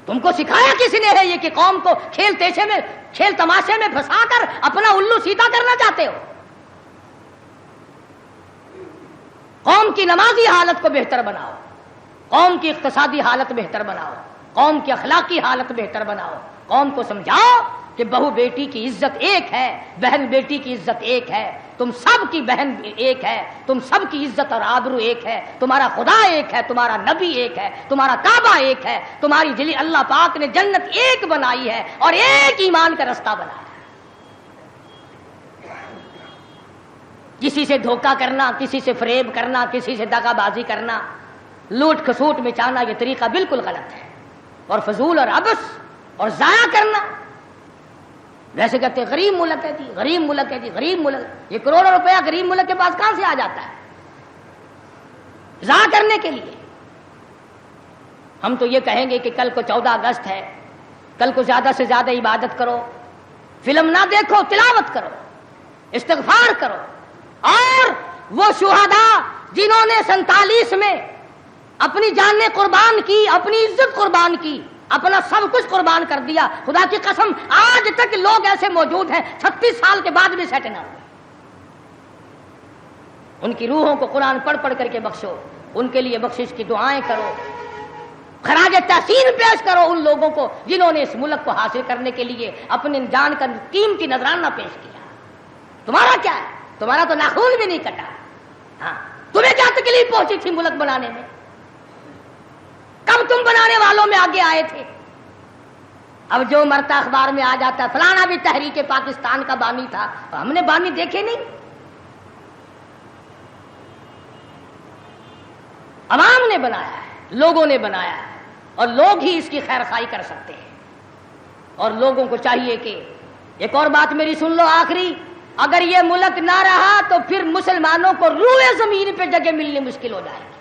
A: تم کو سکھایا کس نے ہے یہ کہ قوم کو کھیل تیشے میں، کھیل تماشے میں پھنسا کر اپنا الو سیدھا کرنا چاہتے ہو؟ قوم کی نمازی حالت کو بہتر بناؤ، قوم کی اقتصادی حالت بہتر بناؤ، قوم کی اخلاقی حالت بہتر بناؤ. قوم کو سمجھاؤ کہ بہو بیٹی کی عزت ایک ہے، بہن بیٹی کی عزت ایک ہے، تم سب کی بہن ایک ہے، تم سب کی عزت اور آبرو ایک ہے، تمہارا خدا ایک ہے، تمہارا نبی ایک ہے، تمہارا کعبہ ایک ہے، تمہاری دلی اللہ پاک نے جنت ایک بنائی ہے اور ایک ایمان کا رستہ بنایا. کسی سے دھوکہ کرنا، کسی سے فریب کرنا، کسی سے دغا بازی کرنا، لوٹ کھسوٹ مچانا، یہ طریقہ بالکل غلط ہے اور فضول اور عبث اور ضائع کرنا. ویسے کہتے ہیں غریب ملک ہے جی، غریب ملک ہے جی، غریب ملک. یہ کروڑوں روپیہ غریب ملک کے پاس کہاں سے آ جاتا ہے ضائع کرنے کے لیے؟ ہم تو یہ کہیں گے کہ کل کو 14 اگست ہے، کل کو زیادہ سے زیادہ عبادت کرو، فلم نہ دیکھو، تلاوت کرو، استغفار کرو. اور وہ شہداء جنہوں نے 47 میں اپنی جانیں قربان کی، اپنی عزت قربان کی، اپنا سب کچھ قربان کر دیا، خدا کی قسم آج تک لوگ ایسے موجود ہیں 36 سال کے بعد بھی سیٹ نہ ہوئے. ان کی روحوں کو قرآن پڑھ پڑھ کر کے بخشو، ان کے لیے بخشش کی دعائیں کرو، خراج تحسین پیش کرو ان لوگوں کو جنہوں نے اس ملک کو حاصل کرنے کے لیے اپنی جان کا قیمتی نذرانہ پیش کیا. تمہارا کیا ہے؟ تمہارا تو ناخون بھی نہیں کٹا. ہاں، تمہیں کیا تکلیف پہنچی تھی ملک بنانے میں؟ کب تم بنانے والوں میں آگے آئے تھے؟ اب جو مرتا اخبار میں آ جاتا ہے فلانا بھی تحریک پاکستان کا بانی تھا، ہم نے بانی دیکھے نہیں. عوام نے بنایا ہے، لوگوں نے بنایا ہے، اور لوگ ہی اس کی خیر خواہی کر سکتے ہیں. اور لوگوں کو چاہیے کہ ایک اور بات میری سن لو آخری، اگر یہ ملک نہ رہا تو پھر مسلمانوں کو روئے زمین پہ جگہ ملنی مشکل ہو جائے گی.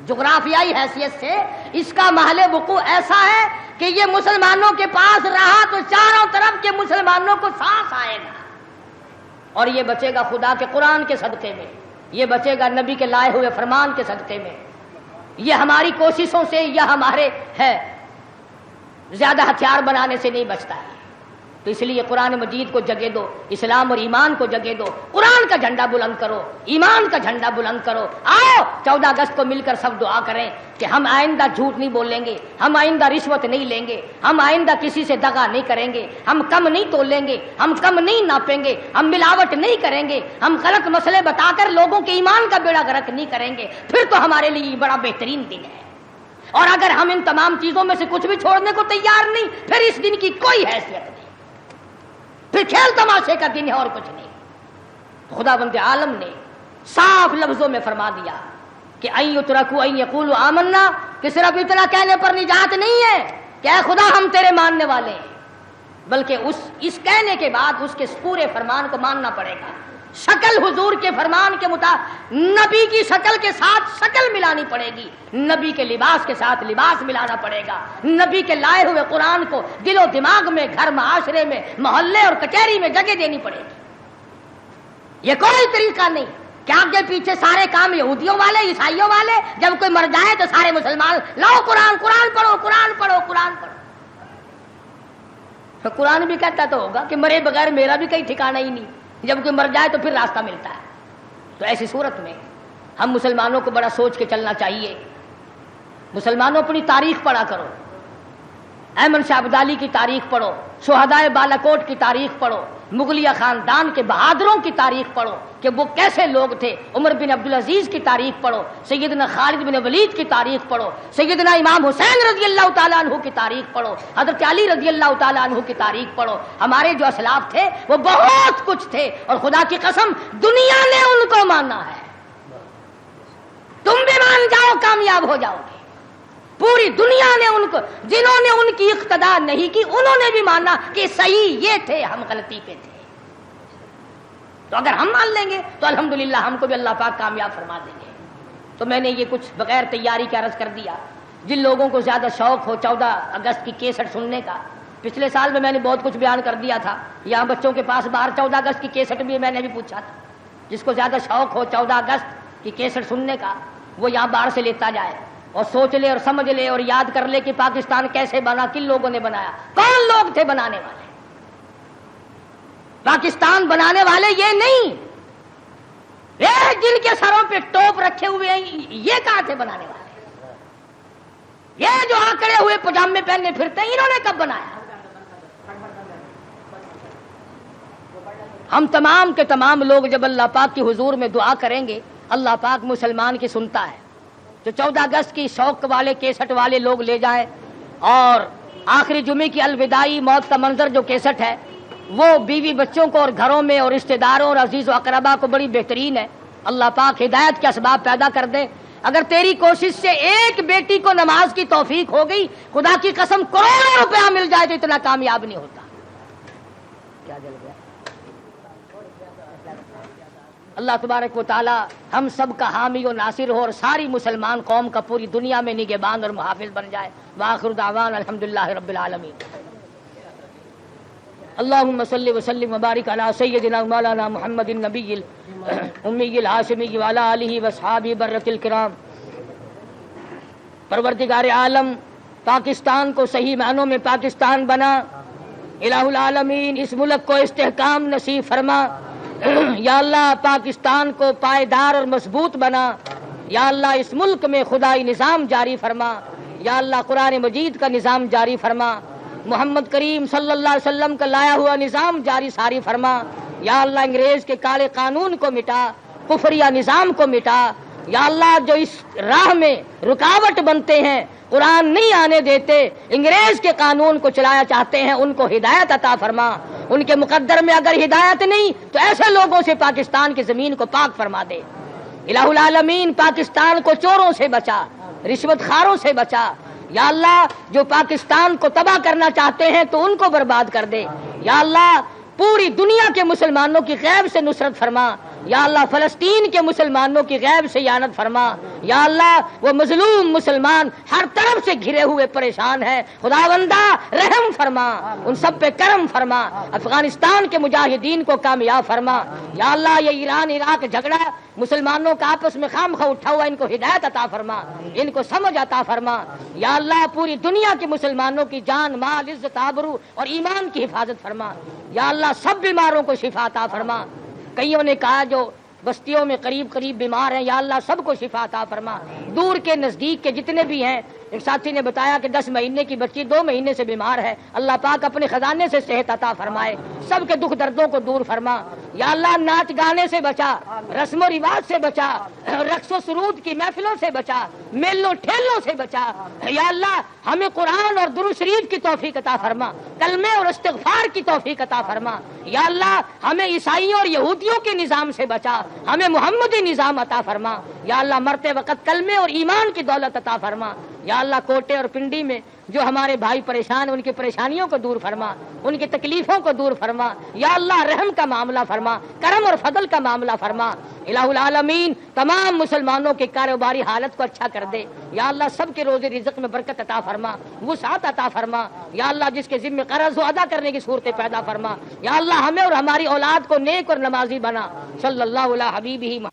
A: جغرافیائی حیثیت سے اس کا محل وقوع ایسا ہے کہ یہ مسلمانوں کے پاس رہا تو چاروں طرف کے مسلمانوں کو سانس آئے گا، اور یہ بچے گا خدا کے قرآن کے صدقے میں، یہ بچے گا نبی کے لائے ہوئے فرمان کے صدقے میں. یہ ہماری کوششوں سے یا ہمارے ہے زیادہ ہتھیار بنانے سے نہیں بچتا ہے. تو اس لیے قرآن مجید کو جگہ دو، اسلام اور ایمان کو جگہ دو، قرآن کا جھنڈا بلند کرو، ایمان کا جھنڈا بلند کرو۔ آؤ 14 اگست کو مل کر سب دعا کریں کہ ہم آئندہ جھوٹ نہیں بولیں گے، ہم آئندہ رشوت نہیں لیں گے، ہم آئندہ کسی سے دغا نہیں کریں گے، ہم کم نہیں تولیں گے، ہم کم نہیں ناپیں گے، ہم ملاوٹ نہیں کریں گے، ہم غلط مسئلے بتا کر لوگوں کے ایمان کا بیڑا غرق نہیں کریں گے۔ پھر تو ہمارے لیے بڑا بہترین دن ہے۔ اور اگر ہم ان تمام چیزوں میں سے کچھ بھی چھوڑنے کو تیار نہیں، پھر اس دن کی کوئی حیثیت نہیں، پھر کھیل تماشے کا دن ہے اور کچھ نہیں۔ خداوند عالم نے صاف لفظوں میں فرما دیا کہ ان یترکوا ان یقولوا آمنا، کہ صرف اتنا کہنے پر نجات نہیں ہے کہ اے خدا ہم تیرے ماننے والے ہیں، بلکہ اس کہنے کے بعد اس کے پورے فرمان کو ماننا پڑے گا۔ شکل حضور کے فرمان کے مطابق نبی کی شکل کے ساتھ شکل ملانی پڑے گی، نبی کے لباس کے ساتھ لباس ملانا پڑے گا، نبی کے لائے ہوئے قرآن کو دل و دماغ میں، گھر معاشرے میں، محلے اور کچہری میں جگہ دینی پڑے گی۔ یہ کوئی طریقہ نہیں کہ آگے پیچھے سارے کام یہودیوں والے، عیسائیوں والے، جب کوئی مر جائے تو سارے مسلمان لاؤ قرآن پڑھو، قرآن پڑھو۔ تو قرآن بھی کہتا تو ہوگا کہ مرے بغیر میرا بھی کہیں ٹھکانہ ہی نہیں، جب کوئی مر جائے تو پھر راستہ ملتا ہے۔ تو ایسی صورت میں ہم مسلمانوں کو بڑا سوچ کے چلنا چاہیے۔ مسلمانوں اپنی تاریخ پڑھا کرو، احمد شاہ ابدالی کی تاریخ پڑھو، شہدائے بالاکوٹ کی تاریخ پڑھو، مغلیہ خاندان کے بہادروں کی تاریخ پڑھو کہ وہ کیسے لوگ تھے، عمر بن عبدالعزیز کی تاریخ پڑھو، سیدنا خالد بن ولید کی تاریخ پڑھو، سیدنا امام حسین رضی اللہ تعالیٰ عنہ کی تاریخ پڑھو، حضرت علی رضی اللہ تعالیٰ عنہ کی تاریخ پڑھو۔ ہمارے جو اسلاف تھے وہ بہت کچھ تھے، اور خدا کی قسم دنیا نے ان کو مانا ہے۔ تم بھی مان جاؤ کامیاب ہو جاؤ گے۔ پوری دنیا نے ان کو، جنہوں نے ان کی اقتدا نہیں کی انہوں نے بھی مانا کہ صحیح یہ تھے، ہم غلطی پہ تھے۔ تو اگر ہم مان لیں گے تو الحمدللہ ہم کو بھی اللہ پاک کامیاب فرما دیں گے۔ تو میں نے یہ کچھ بغیر تیاری کے عرض کر دیا۔ جن لوگوں کو زیادہ شوق ہو 14 اگست کی کیسٹ سننے کا، پچھلے سال میں نے بہت کچھ بیان کر دیا تھا، یہاں بچوں کے پاس باہر 14 اگست کی کیسٹ بھی میں نے بھی پوچھا تھا۔ جس کو زیادہ شوق ہو 14 اگست کی کیسٹ سننے کا وہ یہاں باہر سے لیتا جائے اور سوچ لے اور سمجھ لے اور یاد کر لے کہ پاکستان کیسے بنا، کن لوگوں نے بنایا، کون لوگ تھے بنانے والے۔ پاکستان بنانے والے یہ نہیں، جن کے سروں پہ ٹوپ رکھے ہوئے ہیں یہ کہاں تھے بنانے والے؟ یہ جو آکڑے ہوئے پجامے پہننے پھرتے ہیں انہوں نے کب بنایا؟ ہم تمام کے تمام لوگ جب اللہ پاک کی حضور میں دعا کریں گے، اللہ پاک مسلمان کی سنتا ہے۔ تو 14 اگست کی شوق والے کیسٹ والے لوگ لے جائیں، اور آخری جمعے کی الوداعی موت کا منظر جو کیسٹ ہے وہ بیوی بچوں کو اور گھروں میں اور رشتہ داروں اور عزیز و اقربا کو بڑی بہترین ہے۔ اللہ پاک ہدایت کے اسباب پیدا کر دے۔ اگر تیری کوشش سے ایک بیٹی کو نماز کی توفیق ہو گئی، خدا کی قسم کروڑوں روپیہ مل جائے تو اتنا کامیاب نہیں ہوتا۔ کیا جل گیا؟ اللہ تبارک و تعالی ہم سب کا حامی و ناصر ہو اور ساری مسلمان قوم کا پوری دنیا میں نگہبان اور محافظ بن جائے۔ وآخر دعوان الحمدللہ رب العالمین۔ اللہم صلی وسلم وبارک علی سیدنا مولانا محمد النبی الامی الہاشمی وعلی آلہ واصحابہ برۃ الکرام۔ پروردگار عالم پاکستان کو صحیح معنوں میں پاکستان بنا، الہ العالمین اس ملک کو استحکام نصیب فرما۔ یا اللہ پاکستان کو پائیدار اور مضبوط بنا۔ یا اللہ اس ملک میں خدائی نظام جاری فرما۔ یا اللہ قرآن مجید کا نظام جاری فرما، محمد کریم صلی اللہ علیہ وسلم کا لایا ہوا نظام جاری ساری فرما۔ یا اللہ انگریز کے کالے قانون کو مٹا، کفریہ نظام کو مٹا۔ یا اللہ جو اس راہ میں رکاوٹ بنتے ہیں، قرآن نہیں آنے دیتے، انگریز کے قانون کو چلایا چاہتے ہیں، ان کو ہدایت عطا فرما۔ ان کے مقدر میں اگر ہدایت نہیں تو ایسے لوگوں سے پاکستان کی زمین کو پاک فرما دے۔ الہ العالمین پاکستان کو چوروں سے بچا، رشوت خاروں سے بچا۔ یا اللہ جو پاکستان کو تباہ کرنا چاہتے ہیں تو ان کو برباد کر دے۔ یا اللہ پوری دنیا کے مسلمانوں کی غیب سے نصرت فرما۔ یا اللہ فلسطین کے مسلمانوں کی غیب سے اعانت فرما۔ یا اللہ وہ مظلوم مسلمان ہر طرف سے گھرے ہوئے پریشان ہیں، خداوندہ رحم فرما، ان سب پہ کرم فرما، افغانستان کے مجاہدین کو کامیاب فرما۔ یا اللہ یہ ایران عراق جھگڑا مسلمانوں کا آپس میں خامخواہ اٹھا ہوا ان کو ہدایت عطا فرما، ان کو سمجھ عطا فرما۔ یا اللہ پوری دنیا کے مسلمانوں کی جان مال عزت آبرو اور ایمان کی حفاظت فرما۔ یا اللہ سب بیماروں کو شفا عطا فرما۔ کئیوں نے کہا جو بستیوں میں قریب قریب بیمار ہیں، یا اللہ سب کو شفا عطا فرما۔ دور کے نزدیک کے جتنے بھی ہیں، ایک ساتھی نے بتایا کہ 10 مہینے کی بچی 2 مہینے سے بیمار ہے، اللہ پاک اپنے خزانے سے صحت عطا فرمائے، سب کے دکھ دردوں کو دور فرما۔ یا اللہ ناچ گانے سے بچا، رسم و رواج سے بچا، رقص و سرود کی محفلوں سے بچا، میلوں ٹھیلوں سے بچا۔ یا اللہ ہمیں قرآن اور درود شریف کی توفیق عطا فرما، کلمے اور استغفار کی توفیق عطا فرما۔ یا اللہ ہمیں عیسائیوں اور یہودیوں کے نظام سے بچا، ہمیں محمدی نظام عطا فرما۔ یا اللہ مرتے وقت کلمے اور ایمان کی دولت عطا فرما۔ یا اللہ کوٹے اور پنڈی میں جو ہمارے بھائی پریشان، ان کی پریشانیوں کو دور فرما، ان کی تکلیفوں کو دور فرما۔ یا اللہ رحم کا معاملہ فرما، کرم اور فضل کا معاملہ فرما۔ الہ العالمین تمام مسلمانوں کے کاروباری حالت کو اچھا کر دے۔ یا اللہ سب کے روزی رزق میں برکت عطا فرما، وسعت عطا فرما۔ یا اللہ جس کے ذمہ قرض ہو ادا کرنے کی صورتیں پیدا فرما۔ یا اللہ ہمیں اور ہماری اولاد کو نیک اور نمازی بنا۔ صلی اللہ علیہ حبیبہ